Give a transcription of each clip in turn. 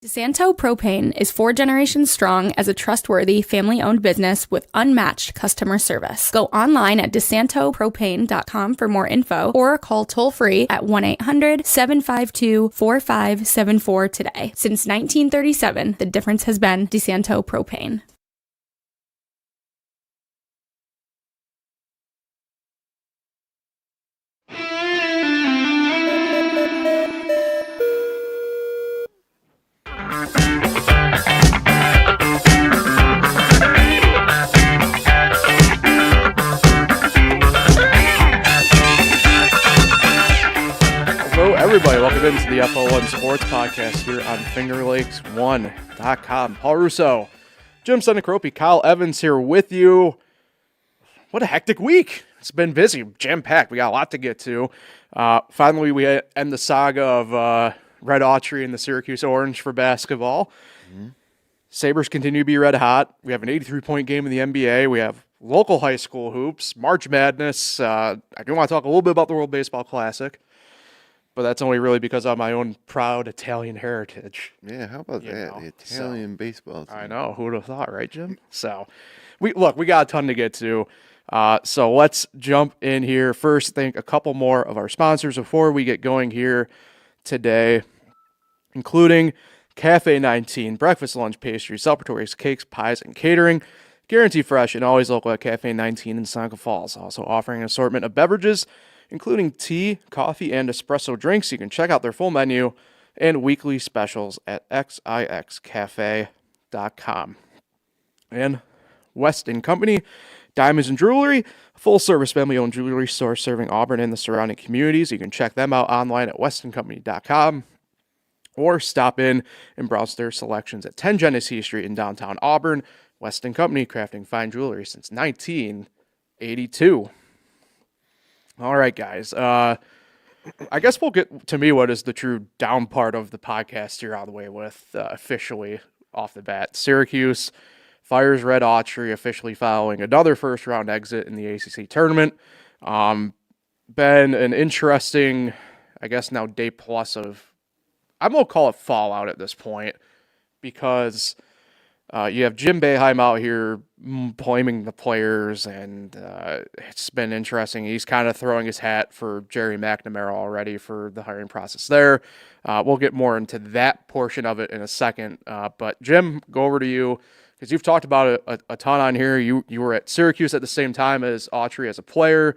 DeSanto Propane is 4 generations strong as a trustworthy, family-owned business with unmatched customer service. Go online at DeSantoPropane.com for more info or call toll-free at 1-800-752-4574 today. Since 1937, the difference has been DeSanto Propane. Everybody, welcome into the FL1 Sports Podcast here on FingerLakes1.com. Paul Russo, Jim Senecropi, Kyle Evans here with you. What a hectic week. It's been busy, jam-packed. We got a lot to get to. Finally, we end the saga of Red Autry and the Syracuse Orange for basketball. Mm-hmm. Sabres continue to be red hot. We have an 83-point game in the NBA. We have local high school hoops, March Madness. I do want to talk a little bit about the World Baseball Classic. But that's only really because of my own proud Italian heritage. Yeah, how about that? The Italian baseball team. I know. Who would have thought, right, Jim? So, we got a ton to get to. So let's jump in here. First, thank a couple more of our sponsors before we get going here today, including Cafe 19, breakfast, lunch, pastries, celebratories, cakes, pies, and catering. Guaranteed fresh and always local at Cafe 19 in Seneca Falls. Also offering an assortment of beverages, including tea, coffee, and espresso drinks. You can check out their full menu and weekly specials at xixcafe.com. And Weston Company, Diamonds and Jewelry, a full-service family-owned jewelry store serving Auburn and the surrounding communities. You can check them out online at westoncompany.com or stop in and browse their selections at 10 Genesee Street in downtown Auburn. Weston Company, crafting fine jewelry since 1982. All right, guys. I guess we'll get to me what is the true down part of the podcast here out of the way with officially off the bat. Syracuse Fires Red Autry officially following another first-round exit in the ACC Tournament. Been an interesting, I guess now day plus of, I'm going to call it fallout at this point, because you have Jim Boeheim out here blaming the players, and it's been interesting. He's kind of throwing his hat for Jerry McNamara already for the hiring process there. We'll get more into that portion of it in a second. But Jim, go over to you, because you've talked about it a ton on here. You were at Syracuse at the same time as Autry as a player.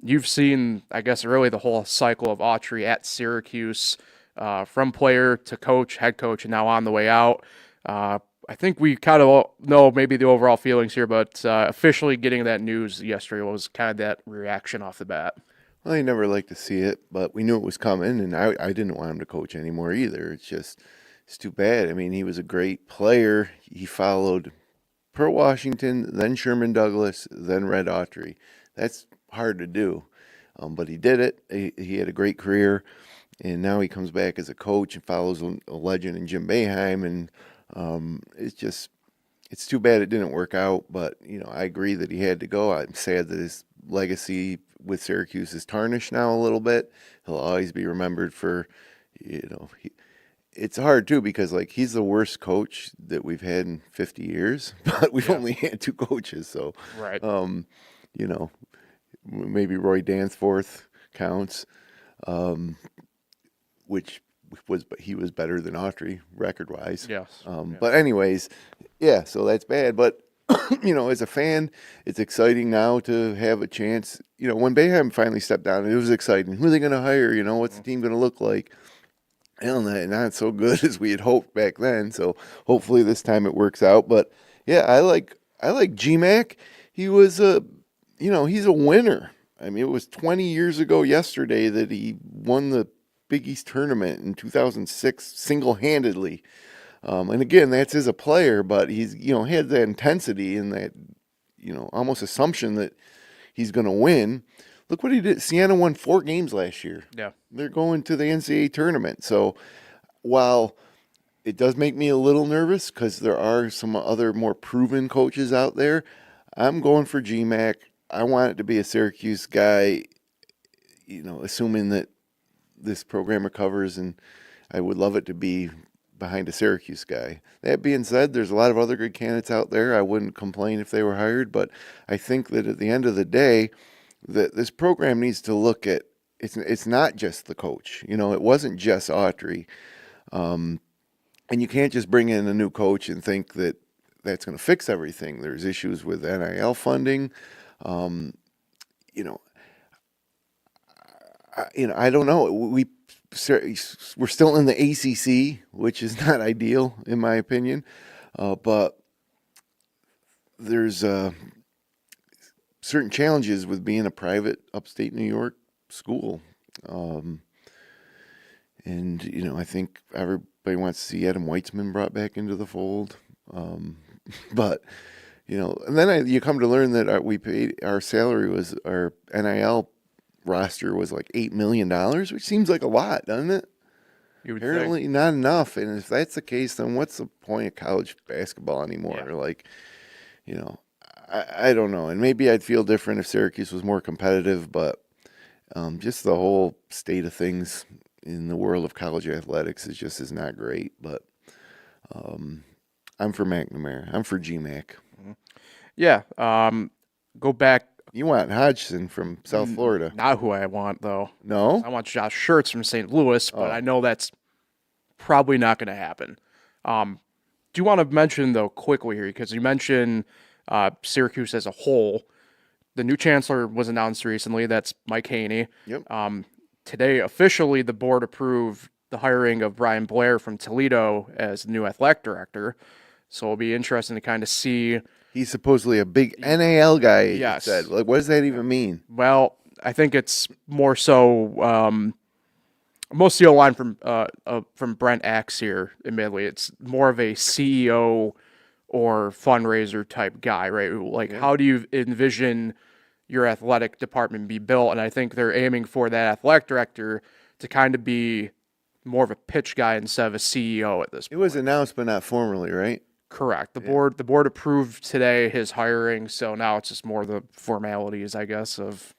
You've seen, I guess, really the whole cycle of Autry at Syracuse, from player to coach, head coach, and now on the way out. I think we kind of know maybe the overall feelings here, but officially getting that news yesterday was kind of that reaction off the bat. Well, you never like to see it, but we knew it was coming, and I didn't want him to coach anymore either. It's too bad. I mean, he was a great player. He followed Pearl Washington, then Sherman Douglas, then Red Autry. That's hard to do, but he did it. He had a great career, and now he comes back as a coach and follows a legend in Jim Boeheim, and it's too bad it didn't work out, but, I agree that he had to go. I'm sad that his legacy with Syracuse is tarnished now a little bit. He'll always be remembered for, it's hard too, because he's the worst coach that we've had in 50 years, but we've only had 2 coaches. So, right. Maybe Roy Danforth counts, which he was better than Autry record-wise. Yes. But anyways, so that's bad. But, as a fan, it's exciting now to have a chance. When Boeheim finally stepped down, it was exciting. Who are they going to hire? What's the team going to look like? Hell, not so good as we had hoped back then. So hopefully this time it works out. But, I like GMAC. He was he's a winner. I mean, it was 20 years ago yesterday that he won the Big East Tournament in 2006 single-handedly. And again, that's as a player, but he's, had that intensity and that, almost assumption that he's going to win. Look what he did. Siena won 4 games last year. Yeah. They're going to the NCAA tournament. So while it does make me a little nervous because there are some other more proven coaches out there, I'm going for GMAC. I want it to be a Syracuse guy, assuming that this program recovers, and I would love it to be behind a Syracuse guy. That being said, there's a lot of other good candidates out there. I wouldn't complain if they were hired, but I think that at the end of the day, that this program needs to look at it's not just the coach. It wasn't just Autry. And you can't just bring in a new coach and think that that's going to fix everything. There's issues with NIL funding. I don't know. We're still in the ACC, which is not ideal in my opinion. But there's certain challenges with being a private upstate New York school. I think everybody wants to see Adam Weitzman brought back into the fold. And then you come to learn that our salary was, our NIL roster was like $8 million, which seems like a lot, doesn't it? Apparently think. Not enough. And if that's the case, then what's the point of college basketball anymore? Yeah. I don't know. And maybe I'd feel different if Syracuse was more competitive, but just the whole state of things in the world of college athletics is not great. But I'm for McNamara. I'm for GMAC. Yeah. Go back. You want Hodgson from South Florida. Not who I want, though. No? I want Josh Schertz from St. Louis, but I know that's probably not going to happen. Do you want to mention, though, quickly here, because you mentioned Syracuse as a whole. The new chancellor was announced recently. That's Mike Haney. Yep. Today, officially, the board approved the hiring of Brian Blair from Toledo as the new athletic director. So it'll be interesting to kind of see. He's supposedly a big NAL guy. Yes. Said. Like, what does that even mean? Well, I think it's more so mostly a line from Brent Axe here. Admittedly, it's more of a CEO or fundraiser type guy, right? Like, How do you envision your athletic department be built? And I think they're aiming for that athletic director to kind of be more of a pitch guy instead of a CEO at this point. It was announced, but not formally, right? Correct. The board approved today his hiring, so now it's just more the formalities, I guess, of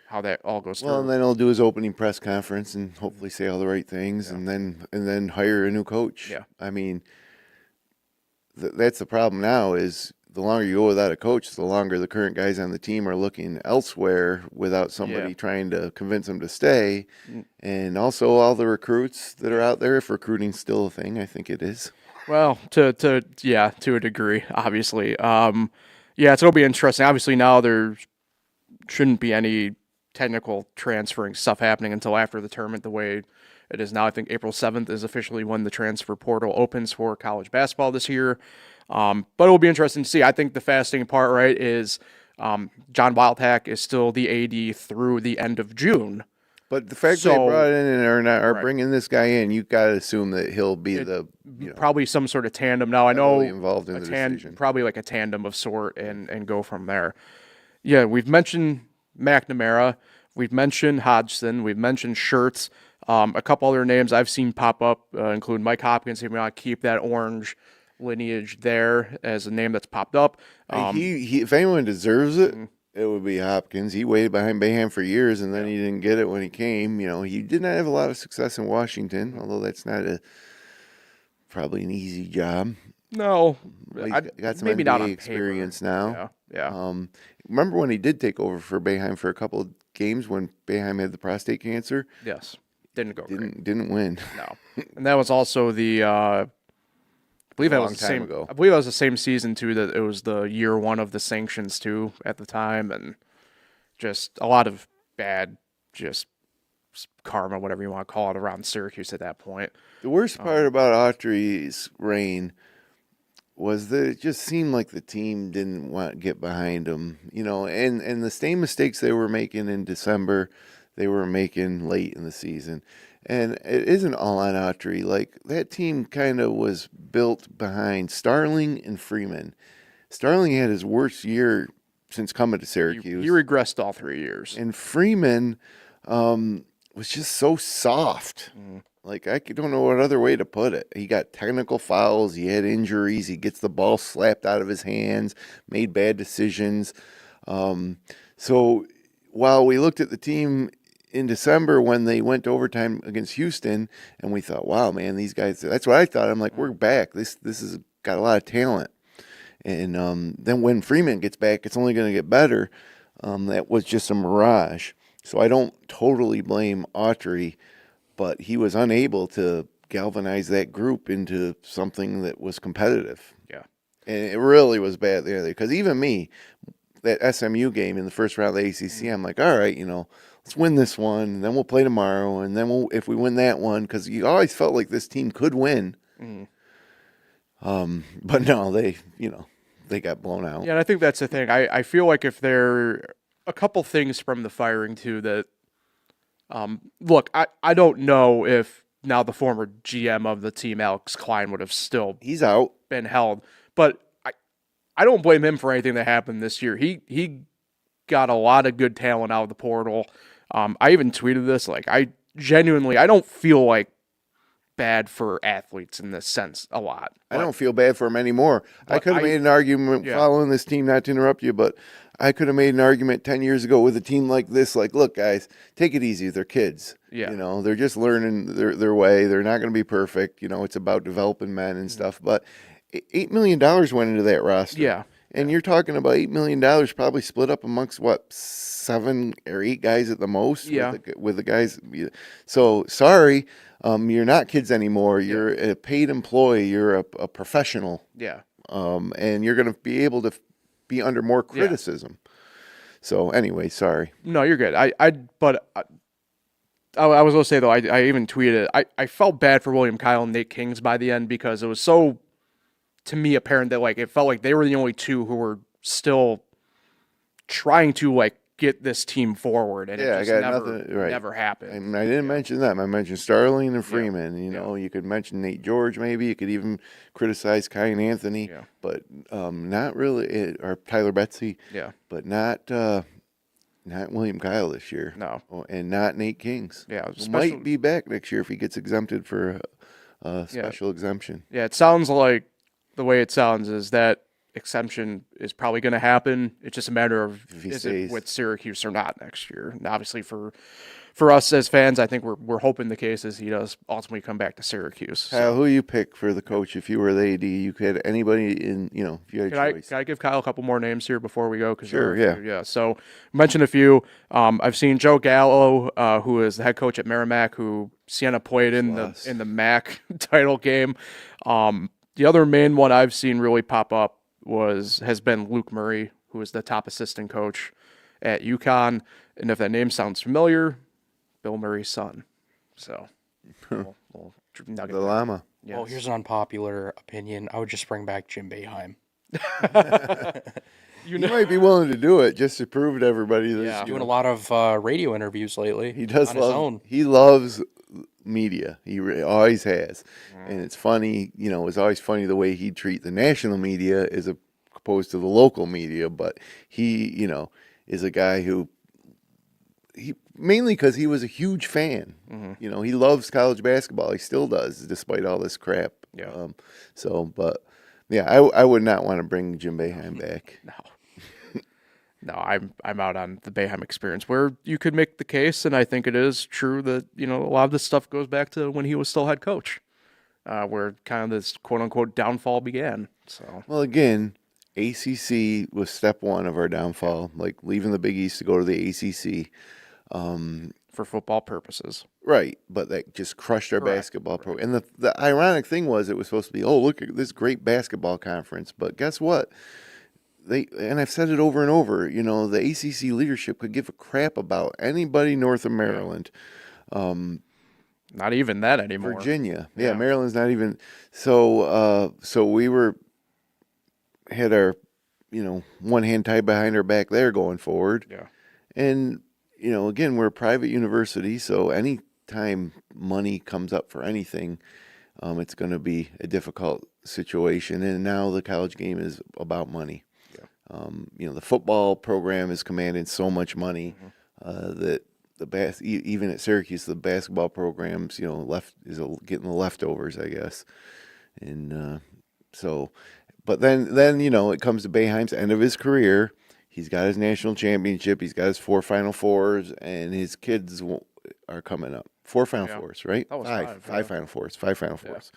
how that all goes through. Well, and then he'll do his opening press conference and hopefully say all the right things, and then hire a new coach. Yeah. I mean, that's the problem now is the longer you go without a coach, the longer the current guys on the team are looking elsewhere without somebody trying to convince them to stay. And also all the recruits that are out there, if recruiting's still a thing, I think it is. Well, to a degree, obviously. It'll be interesting. Obviously now there shouldn't be any technical transferring stuff happening until after the tournament the way it is now. I think April 7th is officially when the transfer portal opens for college basketball this year. But it'll be interesting to see. I think the fascinating part, right, is John Wildhack is still the AD through the end of June. But the fact they brought in and are bringing this guy in, you got to assume that he'll be probably some sort of tandem. Now I know involved in the decision. Probably like a tandem of sort, and go from there. Yeah, we've mentioned McNamara, we've mentioned Hodgson, we've mentioned Schertz. A couple other names I've seen pop up include Mike Hopkins. If we want to keep that orange lineage there as a name that's popped up. He if anyone deserves it. It would be Hopkins. He waited behind Boeheim for years, and then he didn't get it when he came. He did not have a lot of success in Washington, although that's not probably an easy job. No, he's got some maybe NBA not on experience paper. now. Yeah. Remember when he did take over for Boeheim for a couple of games when Boeheim had the prostate cancer? Yes, didn't go great. Didn't win. No, and that was also the. I believe that was the same. Ago. I believe that was the same season too. That it was the year one of the sanctions too at the time, and just a lot of bad, just karma, whatever you want to call it, around Syracuse at that point. The worst part about Autry's reign was that it just seemed like the team didn't want to get behind him, and the same mistakes they were making in December, they were making late in the season. And it isn't all on Autry. Like, that team kind of was built behind Starling and Freeman. Starling had his worst year since coming to Syracuse. He regressed all 3 years. And Freeman was just so soft. Like, I don't know what other way to put it. He got technical fouls. He had injuries. He gets the ball slapped out of his hands, made bad decisions. So while we looked at the team in December when they went to overtime against Houston, and we thought, wow, man, these guys, that's what I thought. I'm like, we're back. This has got a lot of talent. And then when Freeman gets back, it's only going to get better. That was just a mirage. So I don't totally blame Autry, but he was unable to galvanize that group into something that was competitive. Yeah. And it really was bad there because even me, that SMU game in the first round of the ACC, I'm like, all right, let's win this one, and then we'll play tomorrow, and then if we win that one, because you always felt like this team could win. But no, they got blown out. Yeah, and I think that's the thing. I feel like if there a couple things from the firing too that, look, I don't know if now the former GM of the team, Alex Klein, would have still He's out. been held, but I don't blame him for anything that happened this year. He got a lot of good talent out of the portal. I even tweeted this. Like, I don't feel like bad for athletes in this sense a lot. I don't feel bad for him anymore. I could have made an argument following this team, not to interrupt you, but I could have made an argument 10 years ago with a team like this. Like, look, guys, take it easy. They're kids. Yeah. They're just learning their way. They're not going to be perfect. It's about developing men and stuff. But $8 million went into that roster. Yeah. And you're talking about $8 million probably split up amongst, 7 or 8 guys at the most? Yeah. With the guys. So, sorry, you're not kids anymore. You're a paid employee. You're a professional. Yeah. And you're going to be able to be under more criticism. So, anyway, sorry. No, you're good. I was going to say, though, I even tweeted, I felt bad for William Kyle and Nate Kings by the end because it was so, to me, apparent that, like, it felt like they were the only two who were still trying to, like, get this team forward, and it just never happened. I didn't mention them. I mentioned Starling and Freeman. You could mention Nate George maybe. You could even criticize Kai and Anthony, but not really, or Tyler Betsy. Yeah. But not William Kyle this year. No. And not Nate Kings. Yeah. Who might be back next year if he gets exempted for a special exemption. Yeah, it sounds like the way it sounds is that exemption is probably going to happen. It's just a matter of is it with Syracuse or not next year. And obviously for us as fans, I think we're hoping the case is he does ultimately come back to Syracuse. Kyle, who you pick for the coach if you were the AD? You could anybody if you had a choice. Can I give Kyle a couple more names here before we go? Sure, yeah. Yeah. So mention a few. I've seen Joe Gallo, who is the head coach at Merrimack, who Sienna played in the MAC title game. The other main one I've seen really pop up has been Luke Murray, who is the top assistant coach at UConn. And if that name sounds familiar, Bill Murray's son. So, we'll nugget the llama. Yes. Well, here's an unpopular opinion. I would just bring back Jim Boeheim. You might be willing to do it just to prove to everybody that He's doing a lot of radio interviews lately. He does on his own. He loves media. He always has. And it's funny, it's always funny the way he'd treat the national media as opposed to the local media. But he, is a guy who, mainly because he was a huge fan. Mm-hmm. He loves college basketball. He still does, despite all this crap. Yeah. I would not want to bring Jim Boeheim back. No, I'm out on the Boeheim experience where you could make the case, and I think it is true that, a lot of this stuff goes back to when he was still head coach, where kind of this quote unquote downfall began. So, well, again, ACC was step one of our downfall, like leaving the Big East to go to the ACC. For football purposes. Right, but that just crushed our basketball program. And the ironic thing was it was supposed to be, look at this great basketball conference. But guess what? And I've said it over and over, the ACC leadership could give a crap about anybody north of Maryland. Not even that anymore. Virginia. Yeah, Maryland's not even. So we had our, one hand tied behind our back there going forward. Yeah. And, again, we're a private university, so anytime money comes up for anything, it's going to be a difficult situation. And now the college game is about money. Yeah. The football program is commanding so much money that even at Syracuse, the basketball programs, getting the leftovers, I guess. And but then it comes to Boeheim's end of his career. He's got his national championship. He's got his 4 Final Fours, and his kids are coming up. 4 Final Fours, right? That was 5 yeah. Final Fours. 5 Final Fours.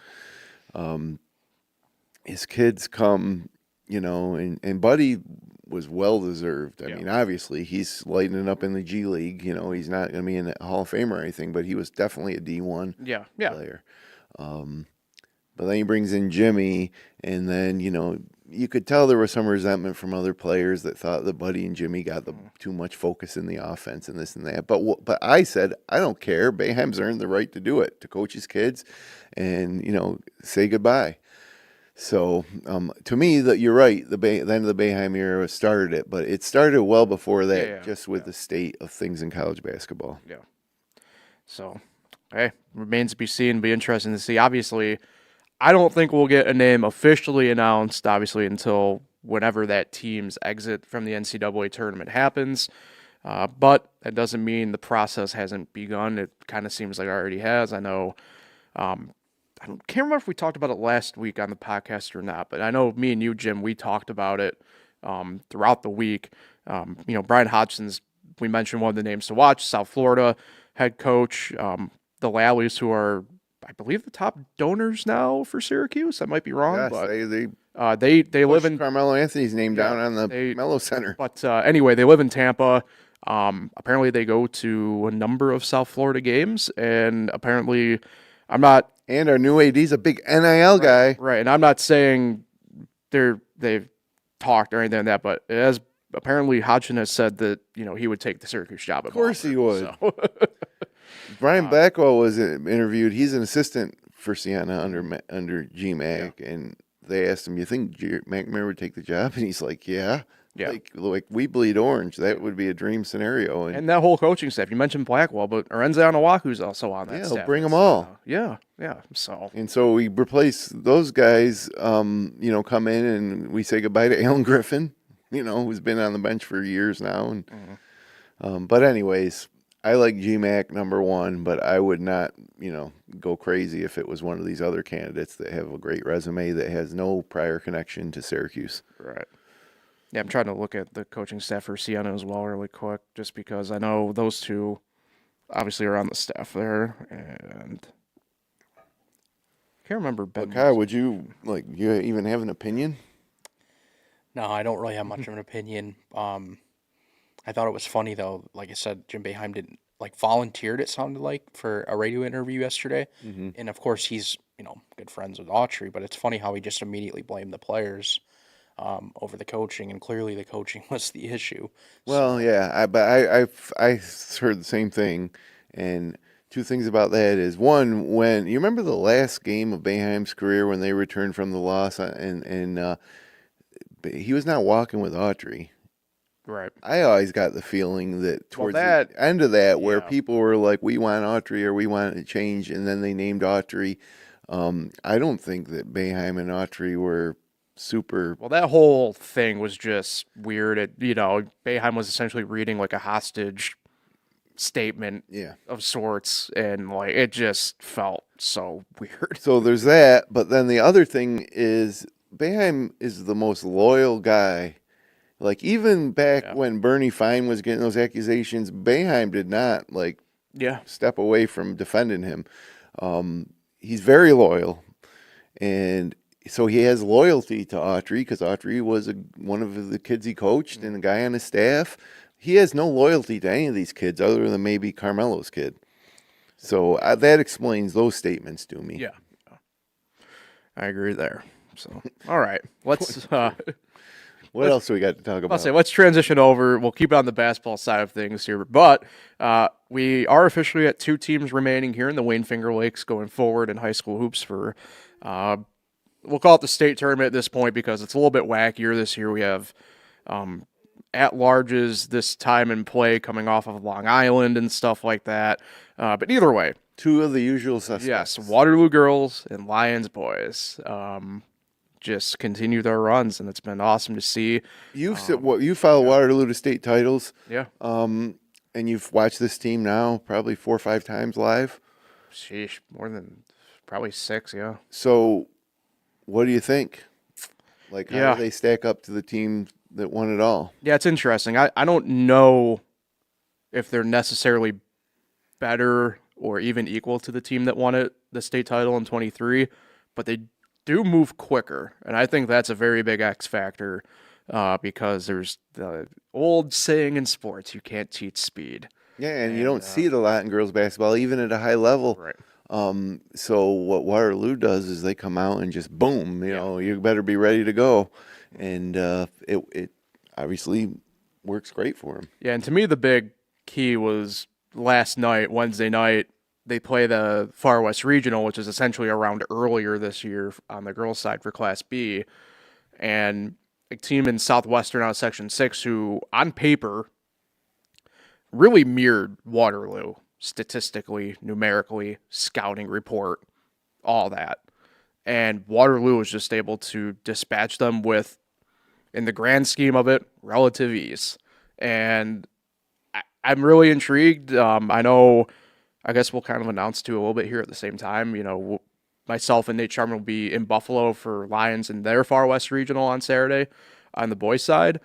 His kids come, and Buddy was well deserved. I mean, obviously he's lighting it up in the G League. He's not going to be in the Hall of Fame or anything, but he was definitely a D1 player. But then he brings in Jimmy, and then you could tell there was some resentment from other players that thought that Buddy and Jimmy got too much focus in the offense and this and that. But I said, I don't care. Boeheim's earned the right to do it, to coach his kids, and say goodbye. So to me, that you're right. The end of the Boeheim era started it, but it started well before that, just with the state of things in college basketball. Yeah. So, hey, remains to be seen. Be interesting to see. Obviously, I don't think we'll get a name officially announced, obviously, until whenever that team's exit from the NCAA tournament happens. But that doesn't mean the process hasn't begun. It kind of seems like it already has. I know. I can't remember if we talked about it last week on the podcast or not, but I know me and you, Jim, we talked about it throughout the week. Brian Hodgson's, we mentioned one of the names to watch, South Florida head coach, the Lallies, who are, I believe, the top donors now for Syracuse. I might be wrong, Yes, but they live in Carmelo Anthony's name down on the Mello Center. But anyway, they live in Tampa. Apparently, they go to a number of South Florida games, and apparently, And our new AD's a big NIL guy. Right, and I'm not saying they've talked or anything like that, but as apparently Hodgson has said that he would take the Syracuse job. Of course he would. So. Brian Blackwell was interviewed. He's an assistant for Siena under GMAC, and they asked him, "You think McNamara would take the job?" And he's like, "Yeah." Yeah. Like we bleed orange. That would be a dream scenario. And that whole coaching staff. You mentioned Blackwell, but Arenze Onawaku's also on that staff. He'll bring them all. Yeah. So we replace those guys, come in, and we say goodbye to Alan Griffin, who's been on the bench for years now. And but anyways, I like GMAC number 1, but I would not, go crazy if it was one of these other candidates that have a great resume that has no prior connection to Syracuse. Right. Yeah, I'm trying to look at the coaching staff for Siena as well really quick, just because I know those two obviously are on the staff there, and I can't remember Ben. Kyle, would you even have an opinion? No, I don't really have much of an opinion. I thought it was funny though. Like I said, Jim Boeheim didn't volunteered. It sounded like for a radio interview yesterday, and of course he's good friends with Autry. But it's funny how he just immediately blamed the players over the coaching, and clearly the coaching was the issue. Well, yeah, I heard the same thing, and two things about that is, one, when you remember the last game of Boeheim's career when they returned from the loss, and he was not walking with Autry. Right. I always got the feeling that towards the end of that, where people were like, we want Autry or we want to change, and then they named Autry. I don't think that Boeheim and Autry were super. Well, that whole thing was just weird. Boeheim was essentially reading like a hostage statement of sorts, and it just felt so weird. So there's that, but then the other thing is Boeheim is the most loyal guy. Even back when Bernie Fine was getting those accusations, Boeheim did not step away from defending him. He's very loyal, and so he has loyalty to Autry because Autry was one of the kids he coached and a guy on his staff. He has no loyalty to any of these kids other than maybe Carmelo's kid. So that explains those statements to me. Yeah. I agree there. So, all right. Let's what else do we got to talk about? Let's transition over. We'll keep it on the basketball side of things here, but we are officially at 2 teams remaining here in the Wayne Finger Lakes going forward in high school hoops for we'll call it the state tournament at this point because it's a little bit wackier this year. We have at-larges this time in play coming off of Long Island and stuff like that. But either way. 2 of the usual suspects. Yes, Waterloo girls and Lyons boys just continue their runs, and it's been awesome to see. You followed Waterloo to state titles. Yeah. And you've watched this team now probably 4 or 5 times live. Sheesh, more than probably 6, yeah. So what do you think? How do they stack up to the team that won it all. Yeah, it's interesting. I don't know if they're necessarily better or even equal to the team that won the state title in 23, but they do move quicker, and I think that's a very big X factor because there's the old saying in sports, you can't teach speed. Yeah, and you don't see it a lot in girls basketball, even at a high level. Right. So what Waterloo does is they come out and just boom, you know, you better be ready to go, and it obviously works great for them. Yeah, and to me the big key was last night, Wednesday night, they play the Far West Regional, which is essentially a round earlier this year on the girls' side for Class B, and a team in Southwestern out of Section 6 who, on paper, really mirrored Waterloo statistically, numerically, scouting report, all that. And Waterloo was just able to dispatch them with, in the grand scheme of it, relative ease. And I'm really intrigued. I guess we'll kind of announce too a little bit here at the same time. You know, myself and Nate Sharman will be in Buffalo for Lyons in their Far West Regional on Saturday on the boys' side.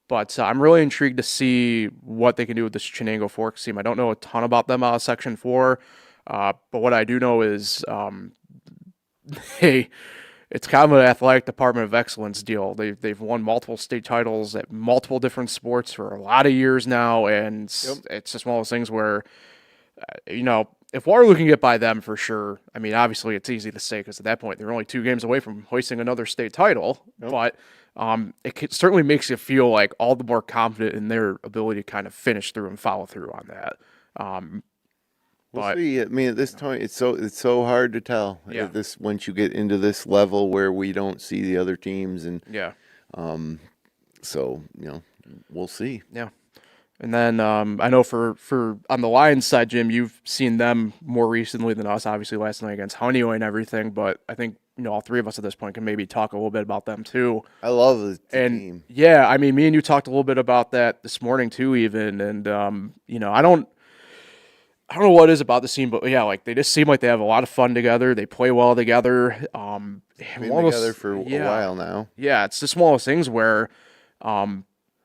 But I'm really intrigued to see what they can do with this Chenango Forks team. I don't know a ton about them out of Section 4, but what I do know is it's kind of an athletic Department of Excellence deal. They've won multiple state titles at multiple different sports for a lot of years now, and it's just one of those things where, if Waterloo can get by them for sure, I mean, obviously it's easy to say because at that point they're only 2 games away from hoisting another state title, but certainly makes you feel like all the more confident in their ability to kind of finish through and follow through on that. We'll see. I mean, at this point, it's so hard to tell. Yeah. Once you get into this level where we don't see the other teams, and so we'll see. Yeah. And then I know for on the Lions side, Jim, you've seen them more recently than us, obviously last night against Honeywell and everything, but I think all 3 of us at this point can maybe talk a little bit about them too. I love the team. Yeah, I mean, me and you talked a little bit about that this morning too even, and I don't know what it is about this team, but yeah, like they just seem like they have a lot of fun together. They play well together. Been together for a while now. Yeah, it's just one of those things where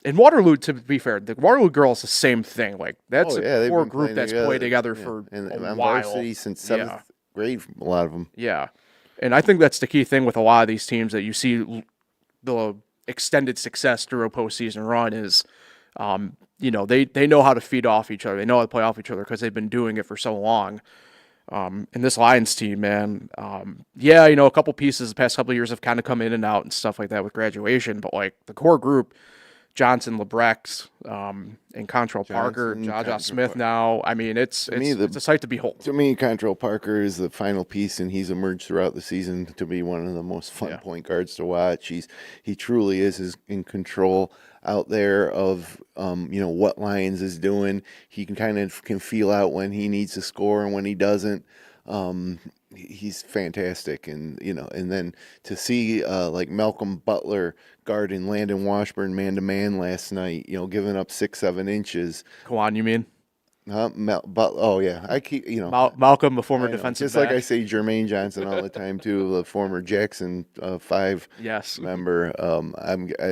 in Waterloo, to be fair, the Waterloo girls the same thing. Like that's a core group that's played together for a while. Varsity since 7th grade, a lot of them. Yeah, and I think that's the key thing with a lot of these teams that you see the extended success through a postseason run is, they know how to feed off each other. They know how to play off each other because they've been doing it for so long. And this Lions team, man, a couple pieces the past couple of years have kind of come in and out and stuff like that with graduation, but like the core group, Johnson, Lebrecht, and Contrell Parker, Jaja Smith now. I mean, it's a sight to behold. To me, Contrell Parker is the final piece, and he's emerged throughout the season to be one of the most fun point guards to watch. He truly is in control out there of what Lyons is doing. He can feel out when he needs to score and when he doesn't. He's fantastic, and then to see like Malcolm Butler guarding Landon Washburn man to man last night, giving up 6-7 inches. Kwan, you mean? Oh yeah, I keep Malcolm, the former defensive just back. like I say Jermaine Johnson all the time too, the former Jackson 5 member.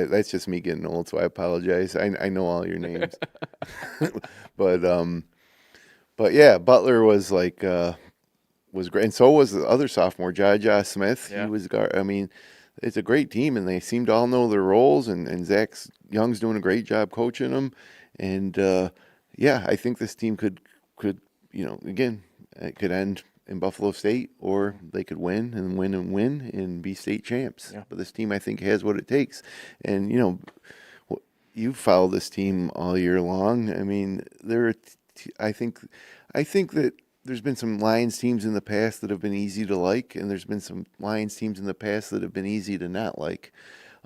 That's just me getting old, so I apologize. I know all your names, but yeah, Butler was like. Was great, and so was the other sophomore, Jaja Smith. Yeah. He was I mean, it's a great team, and they seem to all know their roles, and Zach Young's doing a great job coaching them, and I think this team could again, it could end in Buffalo State, or they could win and be state champs. Yeah. But this team, I think, has what it takes, and you've followed this team all year long. I mean, I think that. There's been some Lions teams in the past that have been easy to like, and there's been some Lions teams in the past that have been easy to not like.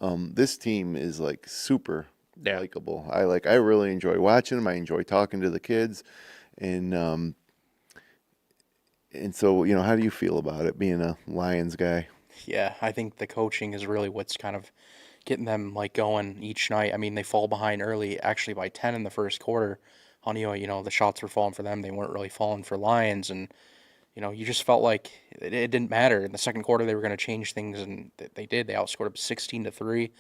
This team is like super likable. I really enjoy watching them. I enjoy talking to the kids, and so how do you feel about it being a Lions guy? Yeah, I think the coaching is really what's kind of getting them like going each night. I mean, they fall behind early, actually by 10 in the first quarter. Honeywell, the shots were falling for them. They weren't really falling for Lions, and You just felt like it didn't matter. In the second quarter, they were going to change things, and they did. They outscored up 16-3.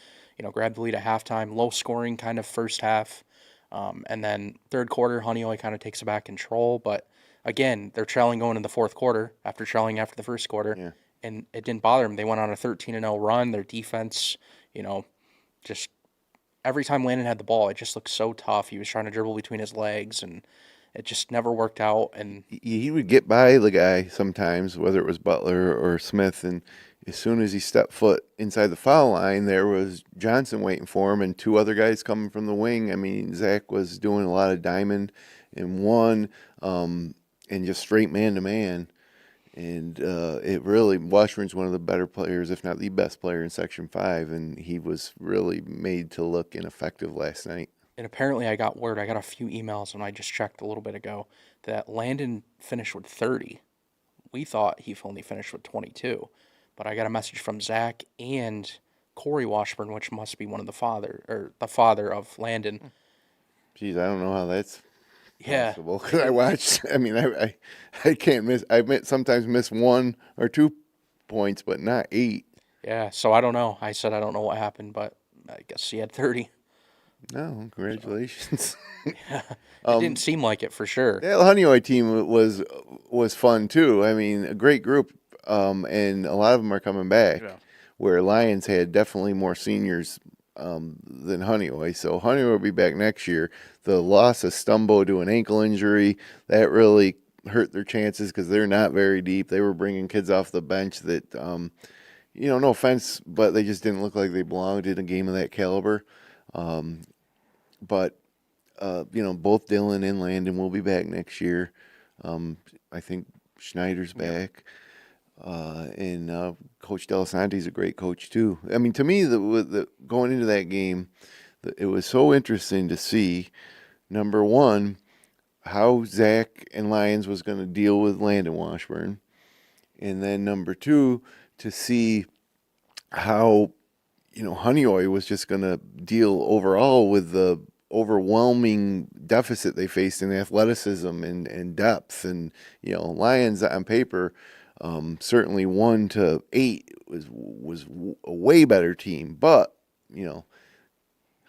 Grabbed the lead at halftime. Low scoring kind of first half, and then third quarter, Honeoye kind of takes back control. But again, they're trailing going in the fourth quarter after trailing after the first quarter, and it didn't bother them. They went on a 13-0 run. Their defense, just every time Landon had the ball, it just looked so tough. He was trying to dribble between his legs, and it just never worked out. And he would get by the guy sometimes, whether it was Butler or Smith, and as soon as he stepped foot inside the foul line, there was Johnson waiting for him and two other guys coming from the wing. I mean, Zach was doing a lot of diamond and one, and just straight man-to-man. And it really, Washburn's one of the better players, if not the best player in Section 5, and he was really made to look ineffective last night. And apparently I got word, I got a few emails, and I just checked a little bit ago, that Landon finished with 30. We thought he only finished with 22. But I got a message from Zach and Corey Washburn, which must be the father of Landon. Geez, I don't know how that's Yeah. possible. 'Cause I watched, I can't miss, sometimes miss 1 or 2 points, but not 8. Yeah, so I don't know. I said I don't know what happened, but I guess he had 30. No, congratulations. It didn't seem like it for sure. That Honeoye team was fun too. I mean, a great group, and a lot of them are coming back. Yeah. Where Lyons had definitely more seniors than Honeoye, so Honeoye will be back next year. The loss of Stumbo to an ankle injury, that really hurt their chances because they're not very deep. They were bringing kids off the bench that, no offense, but they just didn't look like they belonged in a game of that caliber. But both Dylan and Landon will be back next year. I think Schneider's back. And Coach Delasante's a great coach too. I mean, to me, going into that game, it was so interesting to see, number one, how Zach and Lyons was going to deal with Landon Washburn, and then number two, to see how Honeoye was just going to deal overall with the overwhelming deficit they faced in athleticism and depth. And, Lyons on paper, certainly 1 to 8 was a way better team. But,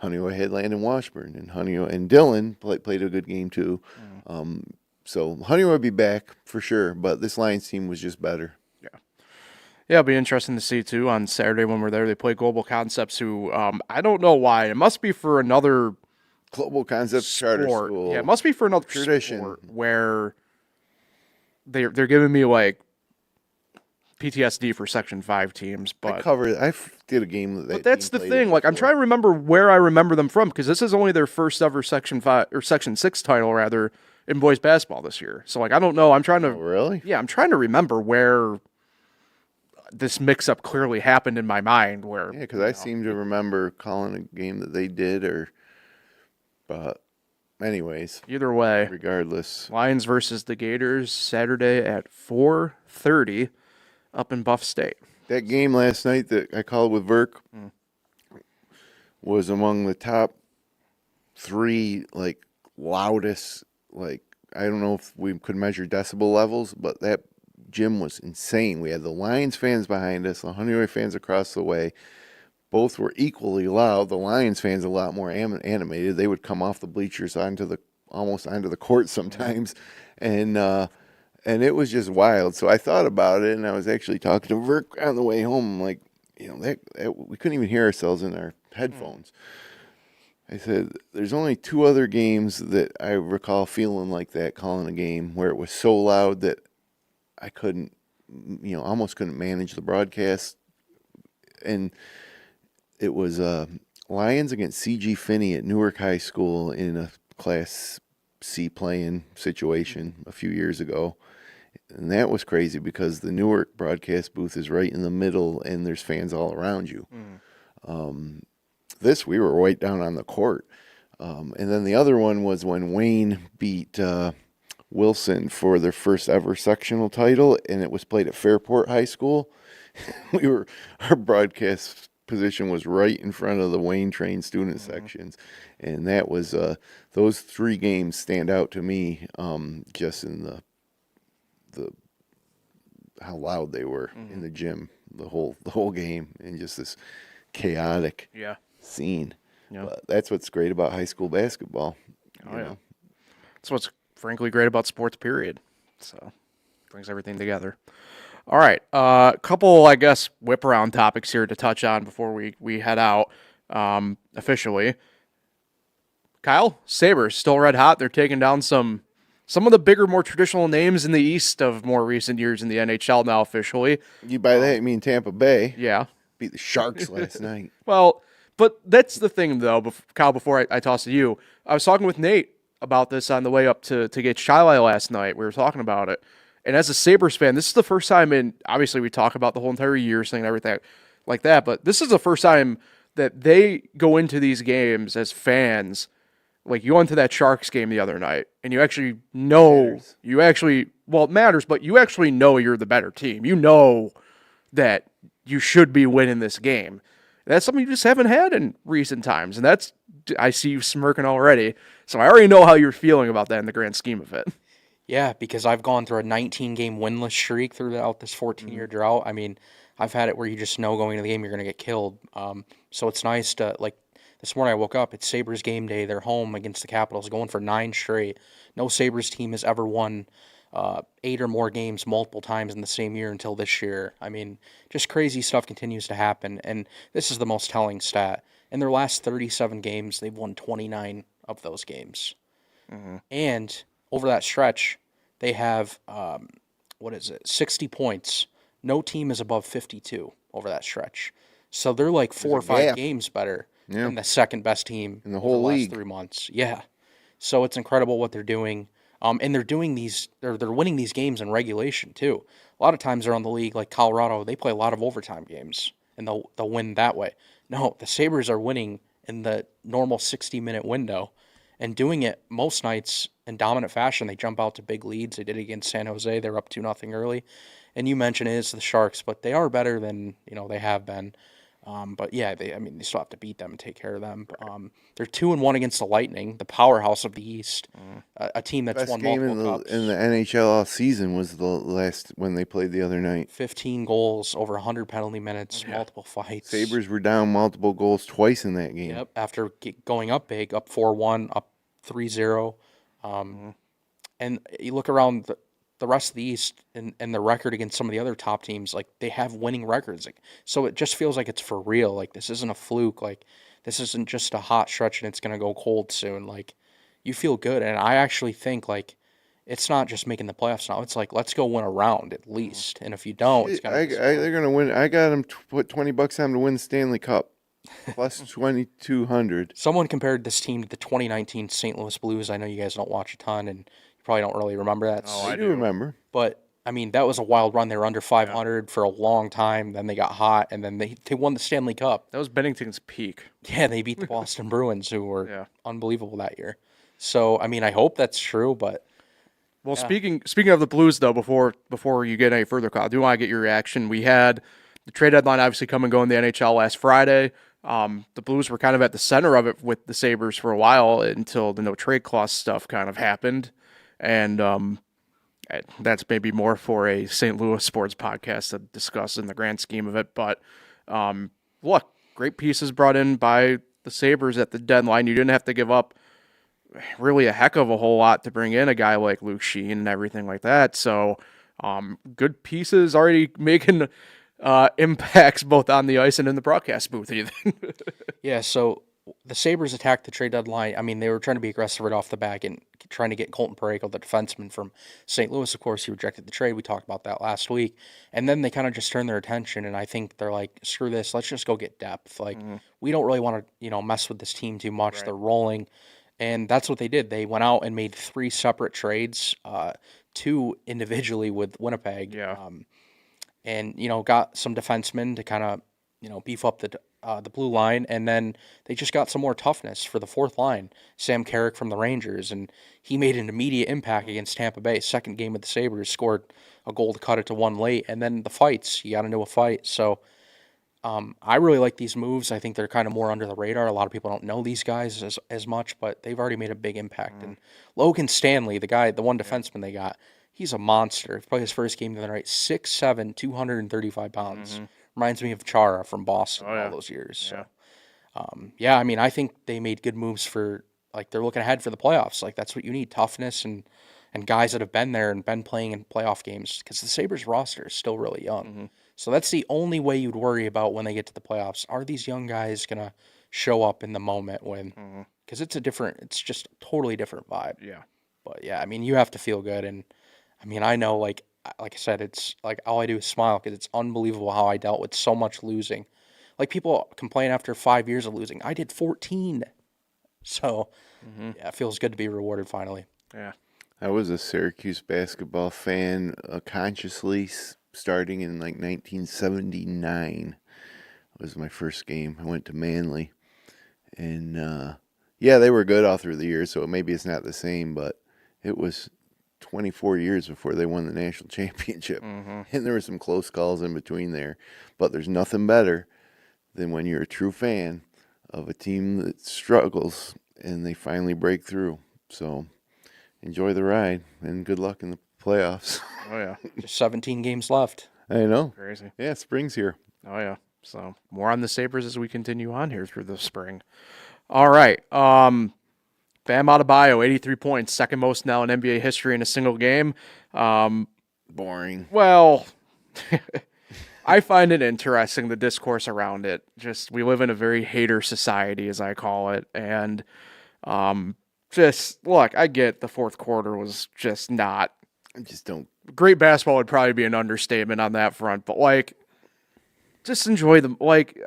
Honeoye had Landon Washburn, and Honeoye and Dylan played a good game too. So Honeoye would be back for sure, but this Lions team was just better. Yeah, it'll be interesting to see, too, on Saturday when we're there. They play Global Concepts, who I don't know why. It must be for another Global Concepts charter school. Yeah, it must be for another tradition sport where they're giving me, like, PTSD for Section 5 teams. But I did a game that that's the thing. Like, I'm trying to remember where I remember them from, because this is only their first ever Section 5 or Section 6 title, rather, in boys basketball this year. So, like, I don't know. I'm trying to really? Yeah, I'm trying to remember where this mix-up clearly happened in my mind. Where because I seem to remember calling a game that they did, but anyways, either way, regardless, Lions versus the Gators Saturday at 4:30 up in Buff State. That game last night that I called with Verk was among the top 3 loudest. I don't know if we could measure decibel levels, but that gym was insane. We had the Lions fans behind us, the Honeoye fans across the way. Both were equally loud. The Lions fans a lot more animated. They would come off the bleachers almost onto the court sometimes, and it was just wild. So I thought about it, and I was actually talking to Verk on the way home. I'm like, that we couldn't even hear ourselves in our headphones. I said, there's only 2 other games that I recall feeling like that, calling a game where it was so loud that I couldn't, almost couldn't manage the broadcast. And it was Lions against C.G. Finney at Newark High School in a Class C playing situation a few years ago. And that was crazy because the Newark broadcast booth is right in the middle and there's fans all around you. We were right down on the court. And then the other one was when Wayne beat Wilson for their first ever sectional title, and it was played at Fairport High School. Our broadcast position was right in front of the Wayne trained student sections, and that was those 3 games stand out to me, just in the how loud they were in the gym the whole game, and just this chaotic scene. Yeah. But that's what's great about high school basketball. Oh, yeah. That's what's frankly great about sports, period. So, brings everything together. All right. A couple, I guess, whip around topics here to touch on before we head out officially. Kyle, Sabres still red hot. They're taking down some of the bigger, more traditional names in the East of more recent years in the NHL now officially. You by that you mean Tampa Bay? Yeah. Beat the Sharks last night. Well, but that's the thing, though, Kyle, before I toss to you, I was talking with Nate about this on the way up to get Shiloh last night. We were talking about it. And as a Sabres fan, this is the first time obviously we talk about the whole entire year thing and everything like that, but this is the first time that they go into these games as fans. Like, you went to that Sharks game the other night, and you actually know, it matters, but you actually know you're the better team. You know that you should be winning this game. That's something you just haven't had in recent times, and I see you smirking already, so I already know how you're feeling about that in the grand scheme of it. Yeah, because I've gone through a 19-game winless streak throughout this 14-year drought. I mean, I've had it where you just know going into the game you're going to get killed. So it's nice to, like, this morning I woke up, it's Sabres game day. They're home against the Capitals, going for 9 straight. No Sabres team has ever won 8 or more games multiple times in the same year until this year. I mean, just crazy stuff continues to happen, and this is the most telling stat. In their last 37 games, they've won 29 of those games. And over that stretch, they have, 60 points. No team is above 52 over that stretch. So they're like 4 or 5 games better than the second best team in the whole league. Last 3 months. Yeah. So it's incredible what they're doing. And they're doing they're winning these games in regulation too. A lot of times around the league, like Colorado, they play a lot of overtime games, and they'll win that way. No, the Sabres are winning in the normal 60-minute window, and doing it most nights in dominant fashion. They jump out to big leads. They did it against San Jose. They're up 2-0 early. And you mentioned it is the Sharks, but they are better than they have been. But yeah, they still have to beat them and take care of them. They're 2-1 against the Lightning, the powerhouse of the East, a team that's won multiple cups. In the NHL all season was the last when they played the other night. 15 goals, over 100 penalty minutes, multiple fights. Sabres were down multiple goals twice in that game. Yep, after going up big, up 4-1, up 3-0. And you look around the rest of the East and the record against some of the other top teams, like, they have winning records. Like, so it just feels like it's for real. Like, this isn't a fluke. Like, this isn't just a hot stretch and it's going to go cold soon. Like, you feel good. And I actually think, like, it's not just making the playoffs now. It's like, let's go win a round at least. And if you don't, it's going to they're going to win. I got them put $20 on them to win the Stanley Cup. Plus 2,200. Someone compared this team to the 2019 St. Louis Blues. I know you guys don't watch a ton, and you probably don't really remember that. Oh, I do remember. But, I mean, that was a wild run. They were under 500 for a long time. Then they got hot, and then they won the Stanley Cup. That was Bennington's peak. Yeah, they beat the Boston Bruins, who were unbelievable that year. So, I mean, I hope that's true, but... Well, speaking of the Blues, though, before you get any further, Kyle, I do want to get your reaction. We had the trade deadline obviously come and go in the NHL last Friday. The Blues were kind of at the center of it with the Sabres for a while until the no trade clause stuff kind of happened. And that's maybe more for a St. Louis sports podcast to discuss in the grand scheme of it. But look, great pieces brought in by the Sabres at the deadline. You didn't have to give up really a heck of a whole lot to bring in a guy like Luke Sheen and everything like that. So good pieces already making impacts both on the ice and in the broadcast booth. Yeah, so the Sabres attacked the trade deadline. I mean, they were trying to be aggressive right off the back and trying to get Colton Parayko, the defenseman from St. Louis. Of course, he rejected the trade. We talked about that last week. And then they kind of just turned their attention, and I think they're like, screw this, let's just go get depth. Like, we don't really want to, mess with this team too much. Right. They're rolling. And that's what they did. They went out and made 3 separate trades, 2 individually with Winnipeg. Yeah. And, got some defensemen to kind of, beef up the blue line. And then they just got some more toughness for the fourth line. Sam Carrick from the Rangers. And he made an immediate impact against Tampa Bay. Second game of the Sabres, scored a goal to cut it to 1 late. And then the fights, he got into a fight. So I really like these moves. I think they're kind of more under the radar. A lot of people don't know these guys as much, but they've already made a big impact. And Logan Stanley, the one defenseman they got, He's a monster. He played his first game the other night. 6'7", 235 pounds. Reminds me of Chara from Boston all those years. Yeah. So, I mean, I think they made good moves for, like, they're looking ahead for the playoffs. Like, that's what you need, toughness and guys that have been there and been playing in playoff games, because the Sabres roster is still really young. So that's the only way you'd worry about when they get to the playoffs. Are these young guys going to show up in the moment when, because it's just a totally different vibe. Yeah. But yeah, I mean, you have to feel good. And I mean, I know, like I said, it's like all I do is smile, because it's unbelievable how I dealt with so much losing. Like, people complain after 5 years of losing. I did 14. So yeah, it feels good to be rewarded finally. Yeah. I was a Syracuse basketball fan consciously starting in like 1979. Was my first game. I went to Manly, and they were good all through the years, so maybe it's not the same, but it was 24 years before they won the national championship, and there were some close calls in between there. But there's nothing better than when you're a true fan of a team that struggles and they finally break through. So enjoy the ride, and good luck in the playoffs. Oh, yeah. Just 17 games left. I know. Crazy. Yeah, spring's here. Oh, yeah. So more on the Sabres as we continue on here through the spring. All right. Bam Adebayo, 83 points, second most now in NBA history in a single game. Boring. Well, I find it interesting, the discourse around it. Just, we live in a very hater society, as I call it. And look, I get the fourth quarter was just not. I just don't. Great basketball would probably be an understatement on that front. But, like, just enjoy them. Like,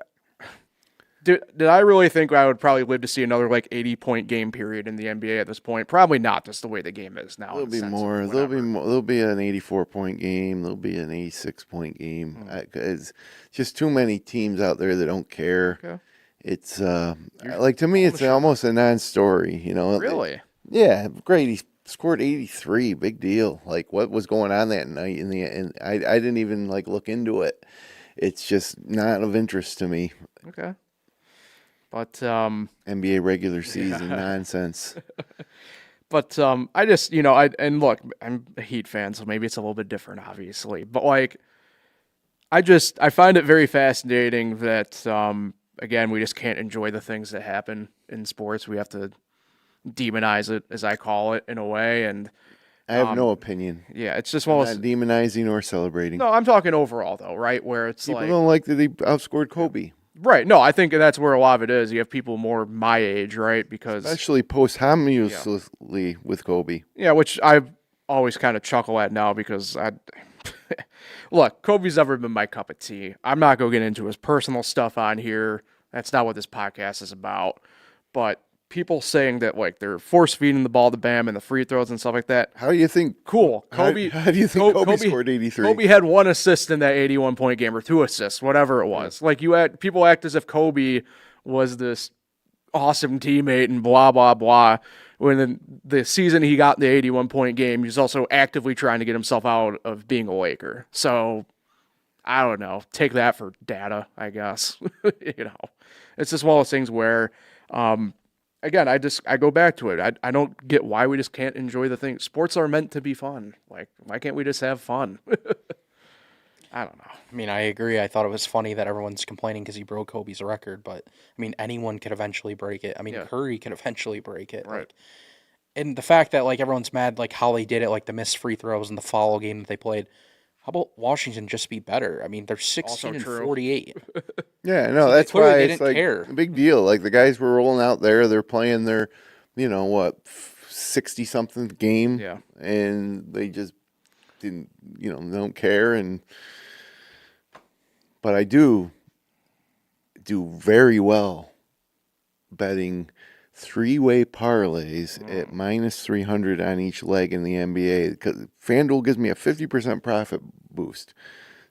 did I really think I would probably live to see another, like, 80-point game period in the NBA at this point? Probably not, just the way the game is now. There'll be more. There'll be an 84-point game. There'll be an 86-point game. It's just too many teams out there that don't care. Okay. It's like, to me, it's almost a non-story. You know. Really? Yeah, great. He scored 83. Big deal. Like, what was going on that night? And I didn't even like look into it. It's just not of interest to me. Okay. But NBA regular season nonsense. But I just, and look, I'm a Heat fan, so maybe it's a little bit different, obviously. But, like, I find it very fascinating that again, we just can't enjoy the things that happen in sports. We have to demonize it, as I call it, in a way. And I have no opinion. Yeah, it's just not demonizing or celebrating. No, I'm talking overall, though, right? Where it's people don't like that he outscored Kobe. Right. No, I think that's where a lot of it is. You have people more my age, right? Because especially posthumously with Kobe. Yeah, which I always kind of chuckle at now, because look, Kobe's never been my cup of tea. I'm not going to get into his personal stuff on here. That's not what this podcast is about. But people saying that, like, they're force feeding the ball to Bam and the free throws and stuff like that. How do you think? Cool. Kobe. How do you think Kobe scored 83? Kobe had 1 assist in that 81-point game, or 2 assists, whatever it was. Like, people act as if Kobe was this awesome teammate and blah blah blah. When the season he got in the 81-point game, he was also actively trying to get himself out of being a Laker. So I don't know. Take that for data, I guess. It's just one of those things where. Again, I go back to it. I don't get why we just can't enjoy the thing. Sports are meant to be fun. Like, why can't we just have fun? I don't know. I mean, I agree. I thought it was funny that everyone's complaining because he broke Kobe's record, but I mean, anyone could eventually break it. I mean, Curry could eventually break it. Right. Like, and the fact that, like, everyone's mad, like, how they did it, like the missed free throws and the follow game that they played. How about Washington just be better? I mean, they're 16-48. Yeah, no, so that's why they it's didn't like care. a big deal. Like, the guys were rolling out there, they're playing their, 60-something game, and they just didn't, don't care. But I do very well betting 3-way parlays at -300 on each leg in the NBA, because FanDuel gives me a 50% profit boost.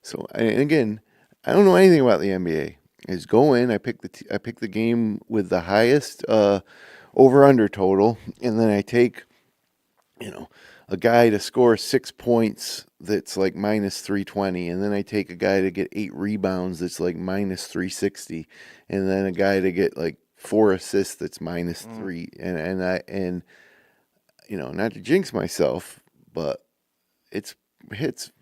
So, and again, I don't know anything about the NBA. I just go in, I pick the game with the highest over/under total, and then I take, a guy to score 6 points that's like -320, and then I take a guy to get 8 rebounds that's like -360, and then a guy to get like 4 assists that's -3, and not to jinx myself, but it hits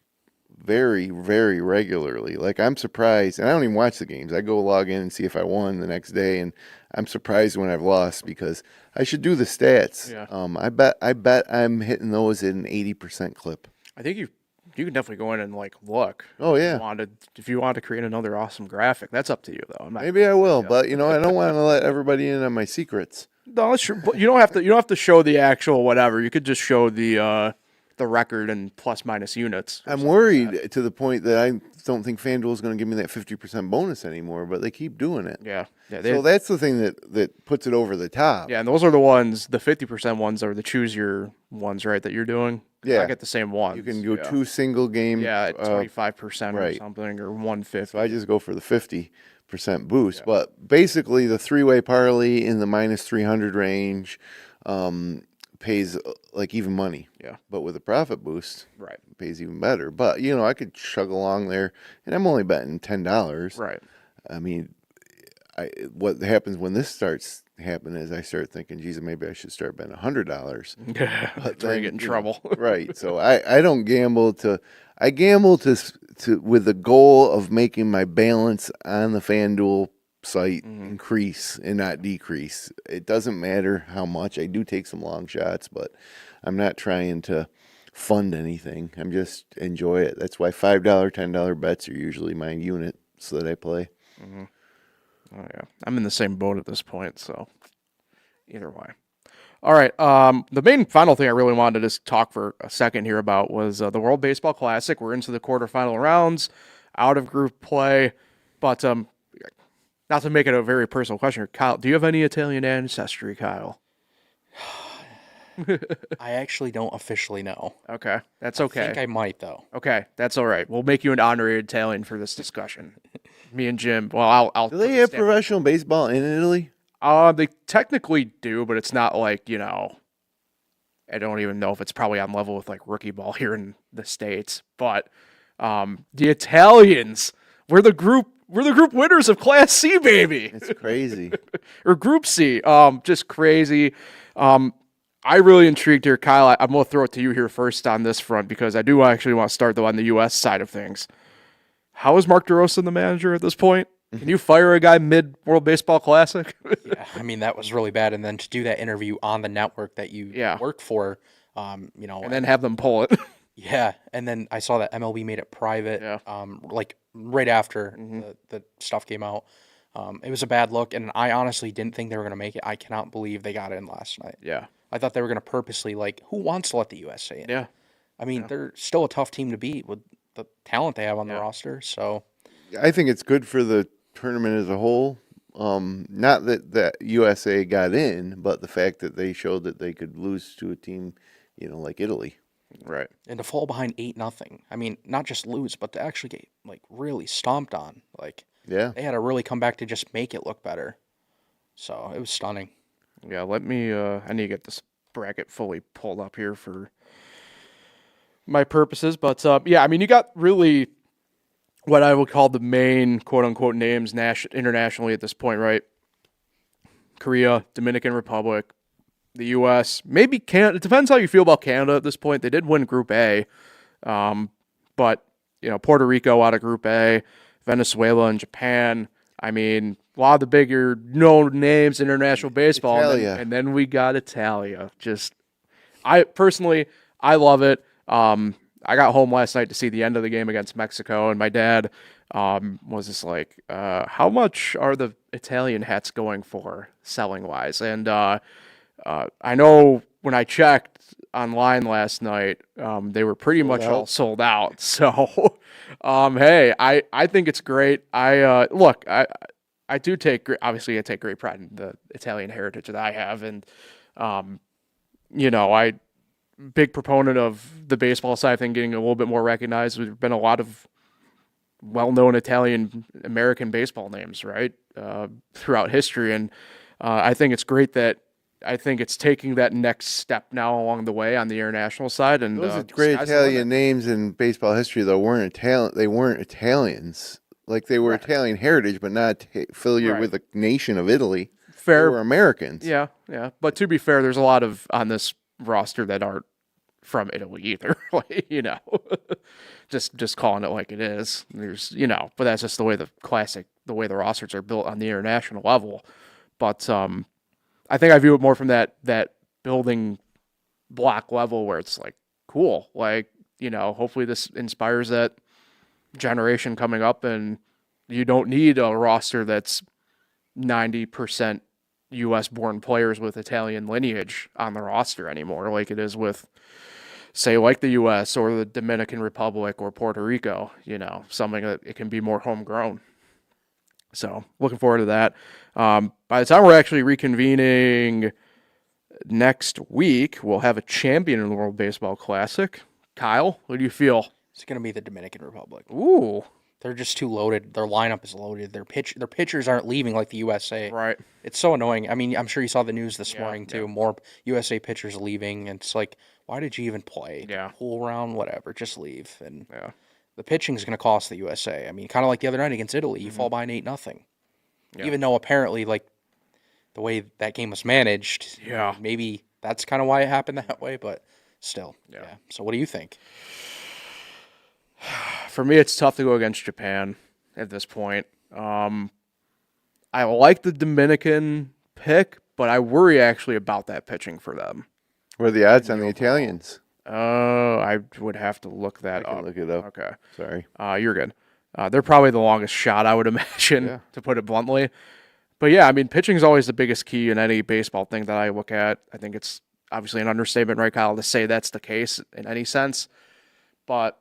very, very regularly. Like, I'm surprised, and I don't even watch the games. I go log in and see if I won the next day, and I'm surprised when I've lost because I should do the stats. Yeah. I bet I'm hitting those at an 80% clip. I think you can definitely go in and like look. Oh, yeah. If you want to create another awesome graphic, that's up to you though. Maybe I will, but I don't want to let everybody in on my secrets. No, that's true. But you don't have to show the actual whatever. You could just show the record and plus minus units. I'm worried to the point that I don't think FanDuel is going to give me that 50% bonus anymore, but they keep doing it. Yeah. So that's the thing that puts it over the top. Yeah, and those are the ones, the 50% ones are the choose your ones, right, that you're doing? Yeah. I get the same ones. You can go 2 single game. Yeah, at 25% right. or something, or 150. So I just go for the 50% boost. Yeah. But basically, the 3-way parlay in the minus 300 range pays like even money. Yeah. But with a profit boost, right, it pays even better. But, I could chug along there, and I'm only betting $10. Right. I mean, what happens when this starts happening is I start thinking, geez, maybe I should start betting $100. That's where you get in trouble. Right. So I don't gamble I gamble with the goal of making my balance on the FanDuel site increase and not decrease. It doesn't matter how much. I do take some long shots, but I'm not trying to fund anything. I'm just enjoy it. That's why $5, $10 bets are usually my unit so that I play. Mm-hmm. Oh yeah, I'm in the same boat at this point, so either way. All right, the main final thing I really wanted to just talk for a second here about was the World Baseball Classic. We're into the quarterfinal rounds, out of group play, but not to make it a very personal question, Kyle, do you have any Italian ancestry, Kyle? I actually don't officially know. Okay, that's okay. I think I might, though. Okay, that's all right. We'll make you an honorary Italian for this discussion. Me and Jim. Well, I'll. Do they have professional baseball in Italy? They technically do, but it's not like, I don't even know if it's probably on level with like rookie ball here in the States. But the Italians, we're the group winners of Class C, baby. It's crazy. Or Group C. Just crazy. I really intrigued here, Kyle. I'm going to throw it to you here first on this front because I do actually want to start, though, on the U.S. side of things. How is Mark DeRosa the manager at this point? Can you fire a guy mid-World Baseball Classic? Yeah, I mean, that was really bad. And then to do that interview on the network that you work for, And then have them pull it. Yeah, and then I saw that MLB made it private, like right after the stuff came out. It was a bad look, and I honestly didn't think they were going to make it. I cannot believe they got in last night. Yeah. I thought they were going to purposely, who wants to let the USA in? Yeah. I mean, they're still a tough team to beat with the talent they have on the roster, so. I think it's good for the tournament as a whole. Not that USA got in, but the fact that they showed that they could lose to a team, like Italy. Right. And to fall behind 8-0. I mean, not just lose, but to actually get, really stomped on. Yeah. They had to really come back to just make it look better. So, it was stunning. Yeah, let me, I need to get this bracket fully pulled up here for my purposes. But, I mean, you got really what I would call the main quote-unquote names internationally at this point, right? Korea, Dominican Republic, the U.S., maybe Canada. It depends how you feel about Canada at this point. They did win Group A. But, Puerto Rico out of Group A, Venezuela and Japan. I mean, a lot of the bigger known names in international baseball. And then we got Italia. I love it. I got home last night to see the end of the game against Mexico, and my dad was just like, how much are the Italian hats going for selling-wise? And I know when I checked online last night, they were pretty much all sold out. So, hey, I think it's great. I do take great pride in the Italian heritage that I have, and I big proponent of the baseball side thing getting a little bit more recognized. There's been a lot of well-known Italian American baseball names, right, throughout history, and I think it's great that I think it's taking that next step now along the way on the international side. And those are great Italian names in baseball history, though. They weren't Italians. They were Italian heritage, but not affiliated with the nation of Italy. Fair. They were Americans. Yeah. But to be fair, there's a lot of on this roster that aren't from Italy either. Like, just calling it like it is. There's, but that's just the way the way the rosters are built on the international level. But I think I view it more from that building block level where it's like, cool. Like, hopefully this inspires that generation coming up, and you don't need a roster that's 90% U.S. born players with Italian lineage on the roster anymore, like it is with, say, like the U.S. or the Dominican Republic or Puerto Rico, something that it can be more homegrown. So looking forward to that. By the time we're actually reconvening next week, we'll have a champion in the World Baseball Classic. Kyle, what do you feel? It's going to be the Dominican Republic. Ooh. They're just too loaded. Their lineup is loaded. Their pitchers aren't leaving like the USA. Right. It's so annoying. I mean, I'm sure you saw the news this morning too. More USA pitchers leaving, and it's like, why did you even play? Yeah. Pull around, whatever. Just leave. And the pitching is going to cost the USA. I mean, kind of like the other night against Italy, you fall behind 8-0. Yeah. Even though apparently, like, the way that game was managed, maybe that's kind of why it happened that way. But still, So what do you think? For me, it's tough to go against Japan at this point. I like the Dominican pick, but I worry actually about that pitching for them. What are the odds on the Italians? I would have to look that up. Look it up. Okay. Sorry. You're good. They're probably the longest shot, I would imagine, to put it bluntly. But yeah, I mean, pitching is always the biggest key in any baseball thing that I look at. I think it's obviously an understatement, right, Kyle, to say that's the case in any sense. But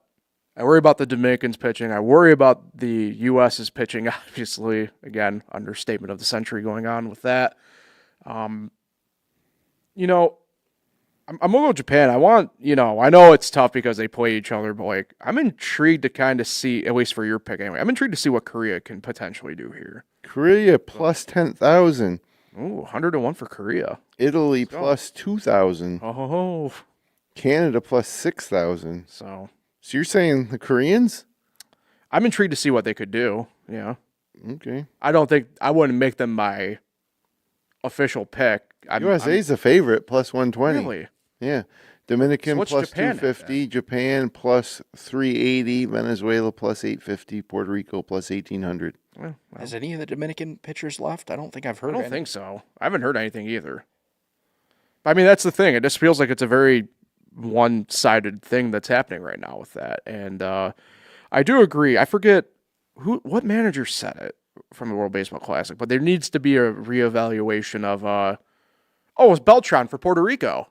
I worry about the Dominicans pitching. I worry about the U.S.'s pitching, obviously. Again, understatement of the century going on with that. I'm going to go Japan. I know it's tough because they play each other, but, like, I'm intrigued to kind of see, at least for your pick anyway, I'm intrigued to see what Korea can potentially do here. Korea plus 10,000. Ooh, 101 for Korea. Italy plus 2,000. Oh. Canada plus 6,000. So you're saying the Koreans? I'm intrigued to see what they could do. Yeah. Okay. I wouldn't make them my official pick. USA's the favorite, plus 120. Really? Yeah. Dominican So plus Japan 250, Japan plus 380, Venezuela plus 850, Puerto Rico plus 1,800. Well, Has any of the Dominican pitchers left? I don't think I've heard. I don't think so. I haven't heard anything either. I mean, that's the thing. It just feels like it's a very one-sided thing that's happening right now with that. And I do agree. I forget what manager said it from the World Baseball Classic, but there needs to be a reevaluation of it was Beltran for Puerto Rico.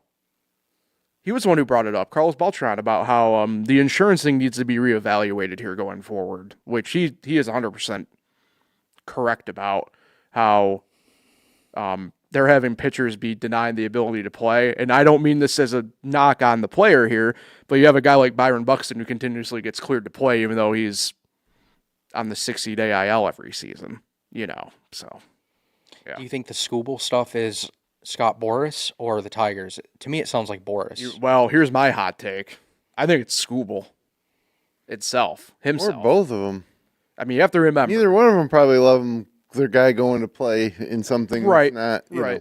He was the one who brought it up, Carlos Beltran, about how the insurance thing needs to be reevaluated here going forward, which he is 100% correct about how they're having pitchers be denied the ability to play. And I don't mean this as a knock on the player here, but you have a guy like Byron Buxton who continuously gets cleared to play even though he's on the 60-day IL every season, so. Yeah. Do you think the Scooble stuff is Scott Boras or the Tigers? To me, it sounds like Boras. Well, here's my hot take. I think it's Scooble himself. Or both of them. I mean, you have to remember. Neither one of them probably love their guy going to play in something right. That's not, you know.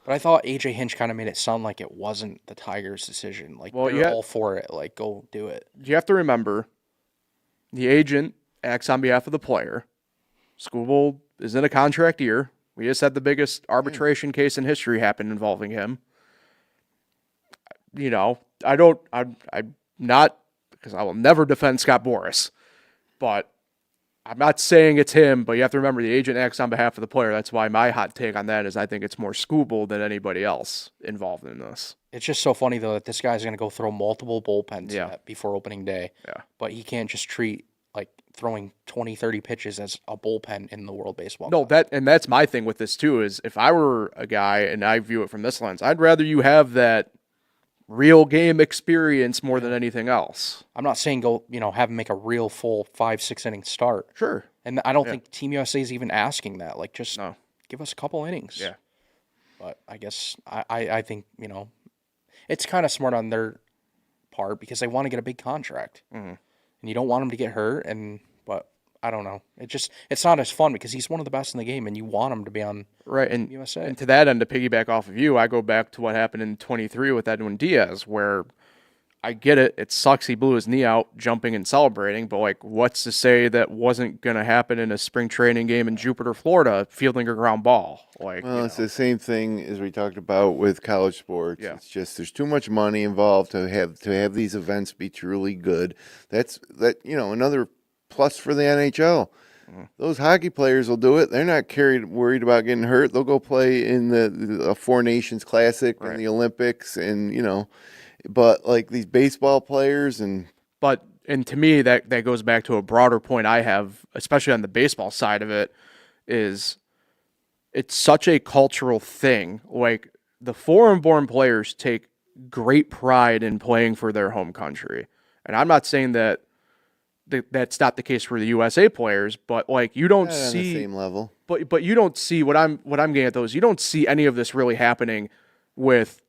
But I thought A.J. Hinch kind of made it sound like it wasn't the Tigers' decision. Like, they're all for it. Like, go do it. You have to remember, the agent acts on behalf of the player. Scooble is in a contract year. We just had the biggest arbitration case in history happen involving him. I'm not, because I will never defend Scott Boras, but I'm not saying it's him, but you have to remember the agent acts on behalf of the player. That's why my hot take on that is I think it's more Scooble than anybody else involved in this. It's just so funny, though, that this guy's going to go throw multiple bullpens before opening day. Yeah. But he can't just treat, like, throwing 20, 30 pitches as a bullpen in the World Baseball No, Classic. that's my thing with this, too, is if I were a guy and I view it from this lens, I'd rather you have that real game experience more than anything else. I'm not saying go, have him make a real full 5-6 inning start. Sure. And I don't think Team USA is even asking that. Like, just give us a couple innings. Yeah. But I guess I think, it's kind of smart on their part because they want to get a big contract. Mm-hmm. And you don't want him to get hurt. But I don't know. It's not as fun because he's one of the best in the game and you want him to be on and USA. And to that end, to piggyback off of you, I go back to what happened in 23 with Edwin Diaz, where I get it. It sucks he blew his knee out jumping and celebrating, but like, what's to say that wasn't going to happen in a spring training game in Jupiter, Florida, fielding a ground ball? Like, Well, it's the same thing as we talked about with college sports. Yeah. It's just there's too much money involved to have these events be truly good. That's another plus for the NHL. Those hockey players will do it. They're not worried about getting hurt. They'll go play in the Four Nations Classic and the Olympics, and But like these baseball players and to me that goes back to a broader point I have, especially on the baseball side of it, is it's such a cultural thing. Like the foreign-born players take great pride in playing for their home country, and I'm not saying that that's not the case for the USA players, but like you don't see on the same level. But you don't see what I'm getting at those. You don't see any of this really happening with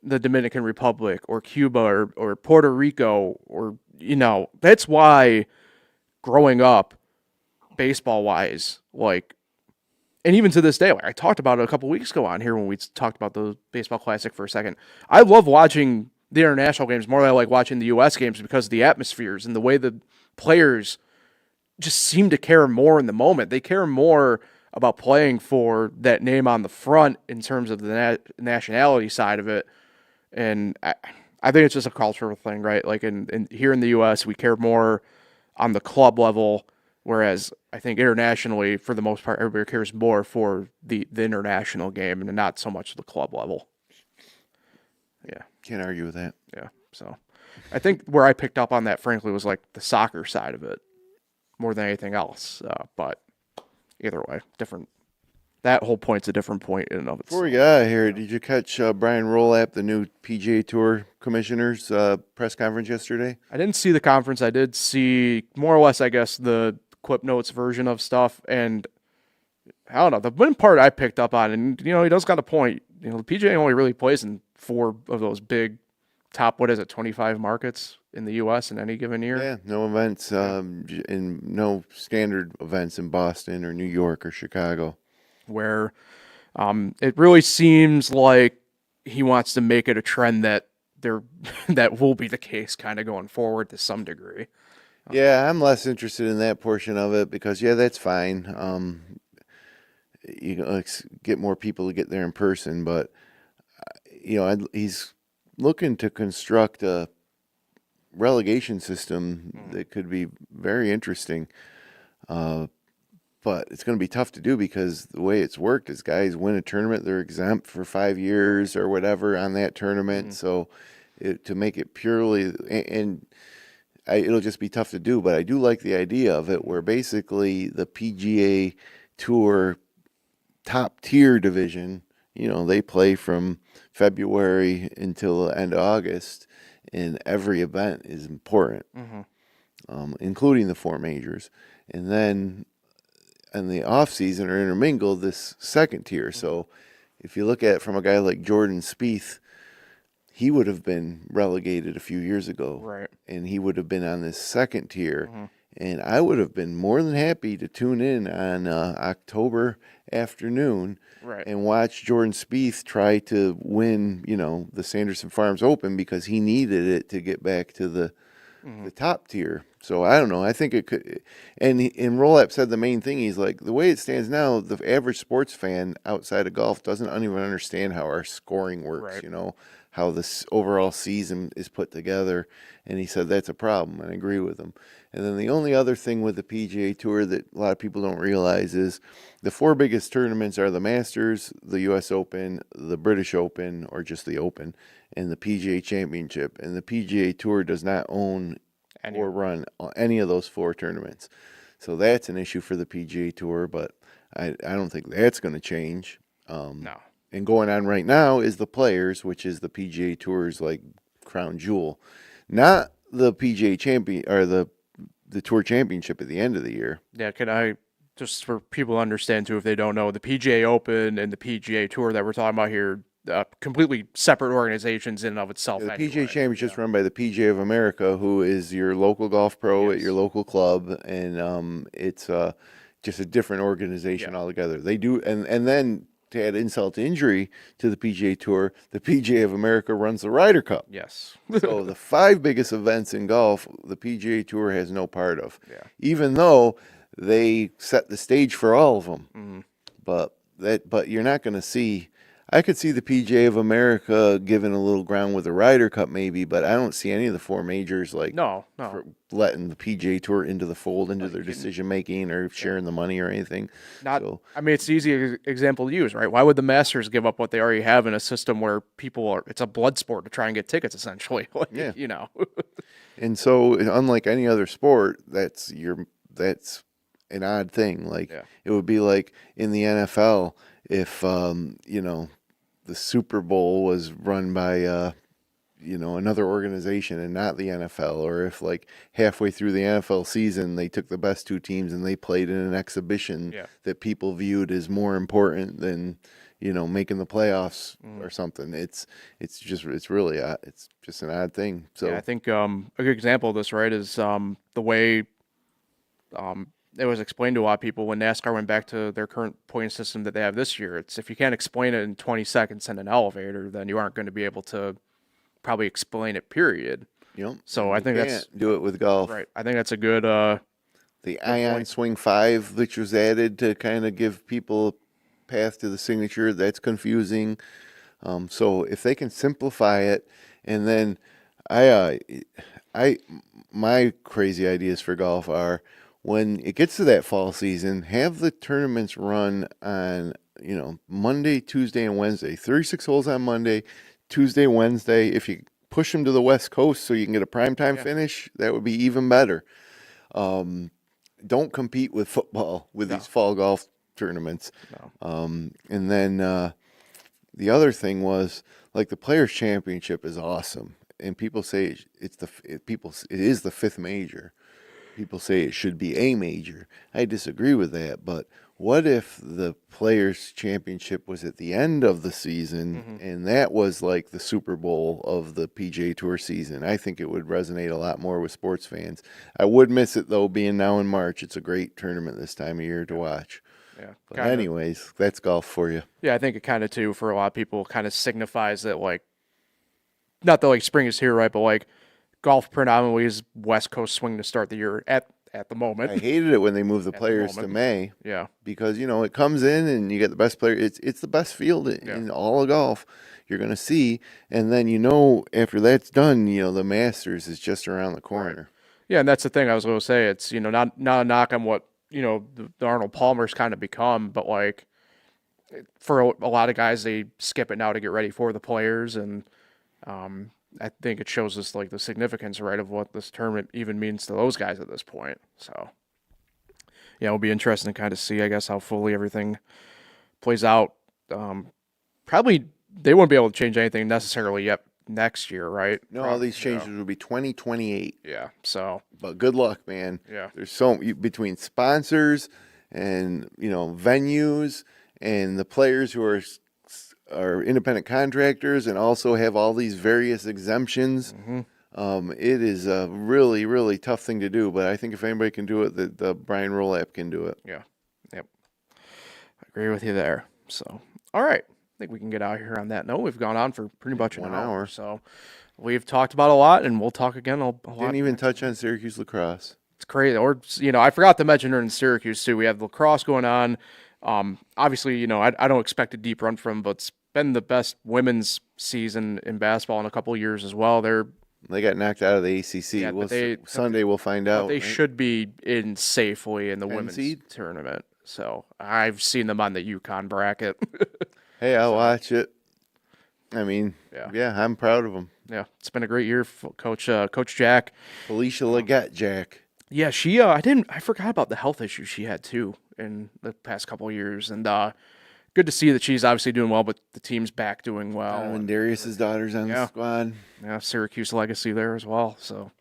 the Dominican Republic or Cuba or Puerto Rico or that's why growing up baseball wise, like, and even to this day, like I talked about it a couple weeks ago on here when we talked about the baseball classic for a second. I love watching the international games more than I like watching the US games because of the atmospheres and the way the players just seem to care more in the moment. They care more about playing for that name on the front in terms of the nationality side of it. And I think it's just a cultural thing, right? Like in here in the U.S., we care more on the club level, whereas I think internationally, for the most part, everybody cares more for the international game and not so much the club level. Yeah. Can't argue with that. Yeah. So I think where I picked up on that, frankly, was like the soccer side of it more than anything else. But either way, different. That whole point's a different point in and of itself. Before we got out of here, did you catch Brian Rolap, the new PGA Tour Commissioner's press conference yesterday? I didn't see the conference. I did see more or less, I guess, the Clip Notes version of stuff. And I don't know. The one part I picked up on, and, he does got a point. The PGA only really plays in 4 of those big top, 25 markets in the U.S. in any given year. Yeah, no events, and no standard events in Boston or New York or Chicago. Where it really seems like he wants to make it a trend that that will be the case kind of going forward to some degree. Yeah, I'm less interested in that portion of it because, that's fine. You get more people to get there in person, but, he's looking to construct a relegation system that could be very interesting. But it's going to be tough to do because the way it's worked is guys win a tournament, they're exempt for 5 years or whatever on that tournament. So to make it purely, it'll just be tough to do. But I do like the idea of it where basically the PGA Tour top tier division, they play from February until the end of August, and every event is important, including the 4 majors. And then in the off season or intermingled this second tier. So if you look at it from a guy like Jordan Spieth, he would have been relegated a few years ago, right? And he would have been on this second tier, and I would have been more than happy to tune in on October afternoon, right, and watch Jordan Spieth try to win, the Sanderson Farms Open because he needed it to get back to the top tier. So I don't know. I think it could. And Rolap said the main thing. He's like, the way it stands now, the average sports fan outside of golf doesn't even understand how our scoring works. Right. How this overall season is put together. And he said that's a problem, and I agree with him. And then the only other thing with the PGA Tour that a lot of people don't realize is the 4 biggest tournaments are the Masters, the U.S. Open, the British Open, or just the Open, and the PGA Championship. And the PGA Tour does not own or run any of those 4 tournaments. So that's an issue for the PGA Tour, but I don't think that's going to change. No. And going on right now is the Players, which is the PGA Tour's like crown jewel, not the PGA Champion or the Tour Championship at the end of the year. Yeah, can I just for people to understand too, if they don't know, the PGA Open and the PGA Tour that we're talking about here, completely separate organizations in and of itself. The anyway. PGA Championship is run by the PGA of America, who is your local golf pro at your local club, and it's just a different organization altogether. They do, and then to add insult to injury to the PGA Tour, the PGA of America runs the Ryder Cup. Yes. So the 5 biggest events in golf, the PGA Tour has no part of. Yeah. Even though they set the stage for all of them. Mm-hmm. But you're not going to see. I could see the PGA of America giving a little ground with the Ryder Cup maybe, but I don't see any of the 4 majors No. for letting the PGA Tour into the fold, into their decision making, or sharing the money or anything. I mean, it's an easy example to use, right? Why would the Masters give up what they already have in a system where it's a blood sport to try and get tickets, essentially? Yeah. You know. And so, unlike any other sport, that's an odd thing. Like it would be like in the NFL if the Super Bowl was run by another organization and not the NFL, or if like halfway through the NFL season they took the best 2 teams and they played in an exhibition that people viewed as more important than making the playoffs or something. It's just an odd thing. So I think a good example of this, right, is the way it was explained to a lot of people when NASCAR went back to their current point system that they have this year. It's if you can't explain it in 20 seconds in an elevator, then you aren't going to be able to probably explain it, period. So I think that's do it with golf. Right. I think that's a good the Ion Swing 5, which was added to kind of give people a path to the signature, that's confusing. So if they can simplify it, and then my crazy ideas for golf are, when it gets to that fall season, have the tournaments run on, Monday, Tuesday, and Wednesday. 36 holes on Monday, Tuesday, Wednesday. If you push them to the West Coast so you can get a primetime finish, that would be even better. Don't compete with football with these fall golf tournaments. No. And then the other thing was, like, the Players' Championship is awesome, and people say it is the 5th major. People say it should be a major. I disagree with that, but what if the Players' Championship was at the end of the season, and that was like the Super Bowl of the PGA Tour season? I think it would resonate a lot more with sports fans. I would miss it, though, being now in March. It's a great tournament this time of year to watch. Yeah. But anyways, that's golf for you. Yeah, I think it kind of, too, for a lot of people, kind of signifies that, like, not that, like, spring is here, right, but, like, golf predominantly is West Coast swing to start the year at the moment. I hated it when they moved the Players to May. Yeah. Because, it comes in and you get the best player. It's the best field in all of golf you're going to see. And then, after that's done, the Masters is just around the corner. Right. Yeah, and that's the thing I was going to say. It's, not a knock on what, the Arnold Palmer's kind of become, but, like, for a lot of guys, they skip it now to get ready for the Players. And, I think it shows us, like, the significance, right, of what this tournament even means to those guys at this point. So, yeah, it'll be interesting to kind of see, I guess, how fully everything plays out. Probably they won't be able to change anything necessarily yet next year, right? No, all these changes will be 2028. Yeah, so. But good luck, man. Yeah. There's between sponsors and, venues and the players who are independent contractors and also have all these various exemptions. It is a really, really tough thing to do, but I think if anybody can do it, the Brian Rolap can do it. Yeah. Yep. I agree with you there. So, all right. I think we can get out of here on that note. We've gone on for pretty much an hour. So we've talked about a lot, and we'll talk again a lot. Didn't even touch on Syracuse lacrosse. It's crazy. Or, I forgot to mention during Syracuse, too. We have lacrosse going on. Obviously, I don't expect a deep run from, but it's been the best women's season in basketball in a couple of years as well. They got knocked out of the ACC. Yeah, Sunday we'll find out. They should be in safely in the women's seed? tournament. So I've seen them on the UConn bracket. Hey, I'll watch it. I mean, yeah, I'm proud of them. Yeah, it's been a great year for Coach Jack. Felicia Leggett Jack. Yeah, she I forgot about the health issues she had too in the past couple of years, and good to see that she's obviously doing well, but the team's back doing well. And Darius's daughter's on the squad. Yeah, Syracuse legacy there as well. So,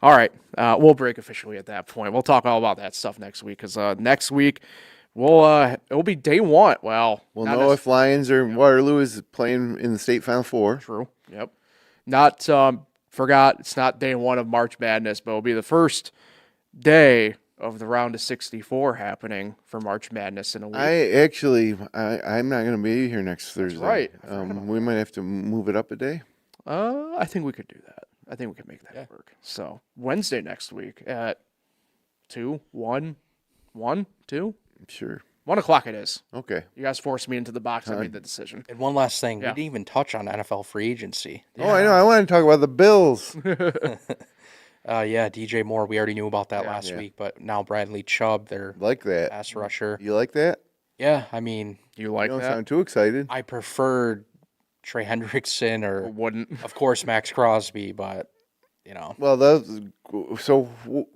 all right, we'll break officially at that point. We'll talk all about that stuff next week, because next week it'll be day one. Well, we'll know if Lyons or Waterloo is playing in the state Final Four. True. Yep. Not forgot. It's not day one of March Madness, but it'll be the first day of the round of 64 happening for March Madness in a week. I'm not going to be here next Thursday. right. We might have to move it up a day. I think we could do that. I think we could make that work. So Wednesday next week at 2, 1, 2? Sure. 1 o'clock it is. Okay. You guys forced me into the box. I made the decision. And one last thing, Yeah. we didn't even touch on NFL free agency. Oh, I know. I want to talk about the Bills. DJ Moore, we already knew about that last week, but now Bradley Chubb, their Like that. pass rusher. You like that? Yeah, I mean, You like You don't that? sound too excited. I preferred Trey Hendrickson Or or, wouldn't? of course, Max Crosby, but, Well,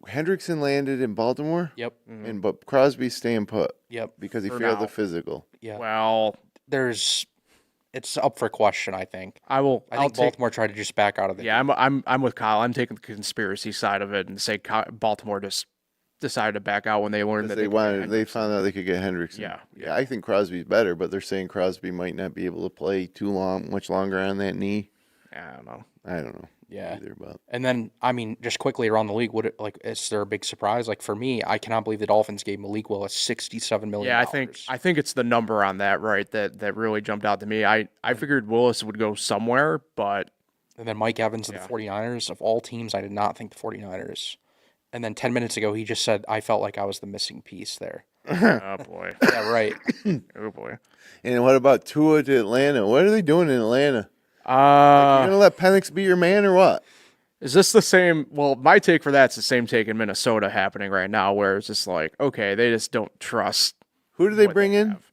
Hendrickson landed in Baltimore, Yep, but Crosby's staying put yep, because he For failed now. the physical. yeah. Well, It's up for question, I think. I will. I I'll think take. Baltimore tried to just back out of it. Yeah, I'm with Kyle. I'm taking the conspiracy side of it and say Baltimore just decided to back out when they learned that They found out they could get Hendrickson. Yeah. I think Crosby's better, but they're saying Crosby might not be able to play much longer on that knee. I don't know. I don't know. Yeah. Either, but And then, I mean, just quickly around the league, is there a big surprise? Like for me, I cannot believe the Dolphins gave Malik Willis $67 million. Yeah, I think it's the number on that, right, that really jumped out to me. I figured Willis would go somewhere, but And then Mike Evans of the 49ers. Of all teams, I did not think the 49ers. And then 10 minutes ago, he just said, I felt like I was the missing piece there. oh boy. Yeah, right. Oh boy. and what about Tua to Atlanta? What are they doing in Atlanta? You gonna let Penix be your man or what? Is this the same? Well, my take for that's the same take in Minnesota happening right now, where it's just like, okay, they just don't trust. Who do they what bring in? have.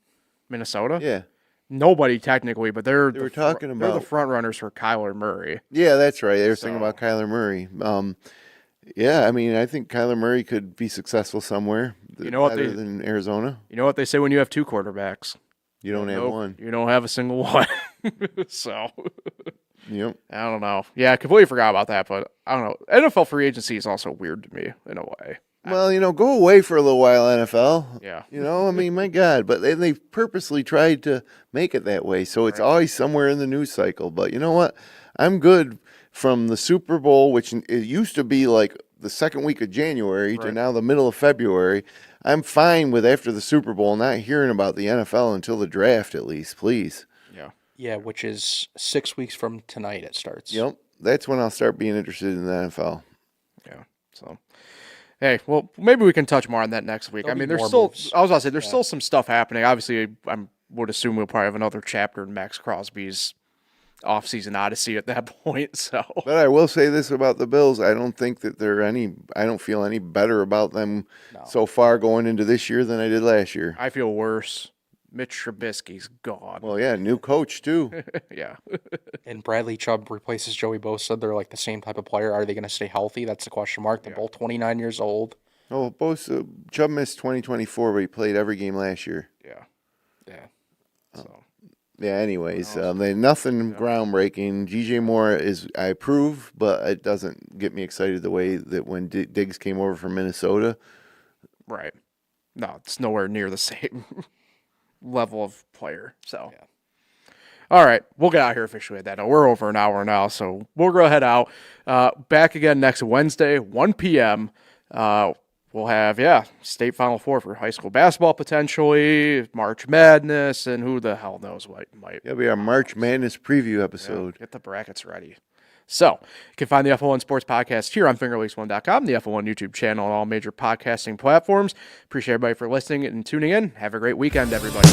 Minnesota? Yeah, Nobody technically, but they're were talking they're the about- front runners for Kyler Murray. yeah, that's right. They were thinking So- about Kyler Murray. Yeah, I mean, I think Kyler Murray could be successful somewhere. You know what better they- than Arizona. You know what they say when you have two quarterbacks? You don't have Nope, one. You don't have a single one. So Yep. I don't know. Yeah, I completely forgot about that, but I don't know. NFL free agency is also weird to me in a way. Well, go away for a little while, NFL. Yeah. I mean, my God. But they purposely tried to make it that way. So it's always somewhere in the news cycle. But you know what? I'm good from the Super Bowl, which it used to be like the second week of January to now the middle of February. I'm fine with after the Super Bowl not hearing about the NFL until the draft at least, please. Yeah. Yeah, which is 6 weeks from tonight it starts. Yep. That's when I'll start being interested in the NFL. Yeah. So, hey, well, maybe we can touch more on that next week. There'll I mean, be there's more still, moves. I was going to say, there's still some stuff happening. Obviously, I would assume we'll probably have another chapter in Max Crosby's offseason odyssey at that point. So, But I will say this about the Bills. I don't think that I don't feel any better about them so far going into this year than I did last year. I feel worse. Mitch Trubisky's gone. Well, yeah, new coach too. Yeah. And Bradley Chubb replaces Joey Bosa. They're like the same type of player. Are they going to stay healthy? That's the question mark. They're both 29 years old. Oh, Bosa, Chubb missed 2024, but he played every game last year. Yeah. Yeah. So, Yeah, anyways, they nothing groundbreaking. DJ Moore I approve, but it doesn't get me excited the way that when Diggs came over from Minnesota. right. No, it's nowhere near the same level of player. So, all right, we'll get out here officially at that. We're over an hour now, so we'll go ahead out. Back again next Wednesday, 1 p.m. We'll have, state Final Four for high school basketball potentially, March Madness, and who the hell knows what might. It'll be our March Madness preview episode. Get the brackets ready. So, you can find the FL1 Sports Podcast here on fingerlakes1.com, the FL1 YouTube channel, and all major podcasting platforms. Appreciate everybody for listening and tuning in. Have a great weekend, everybody.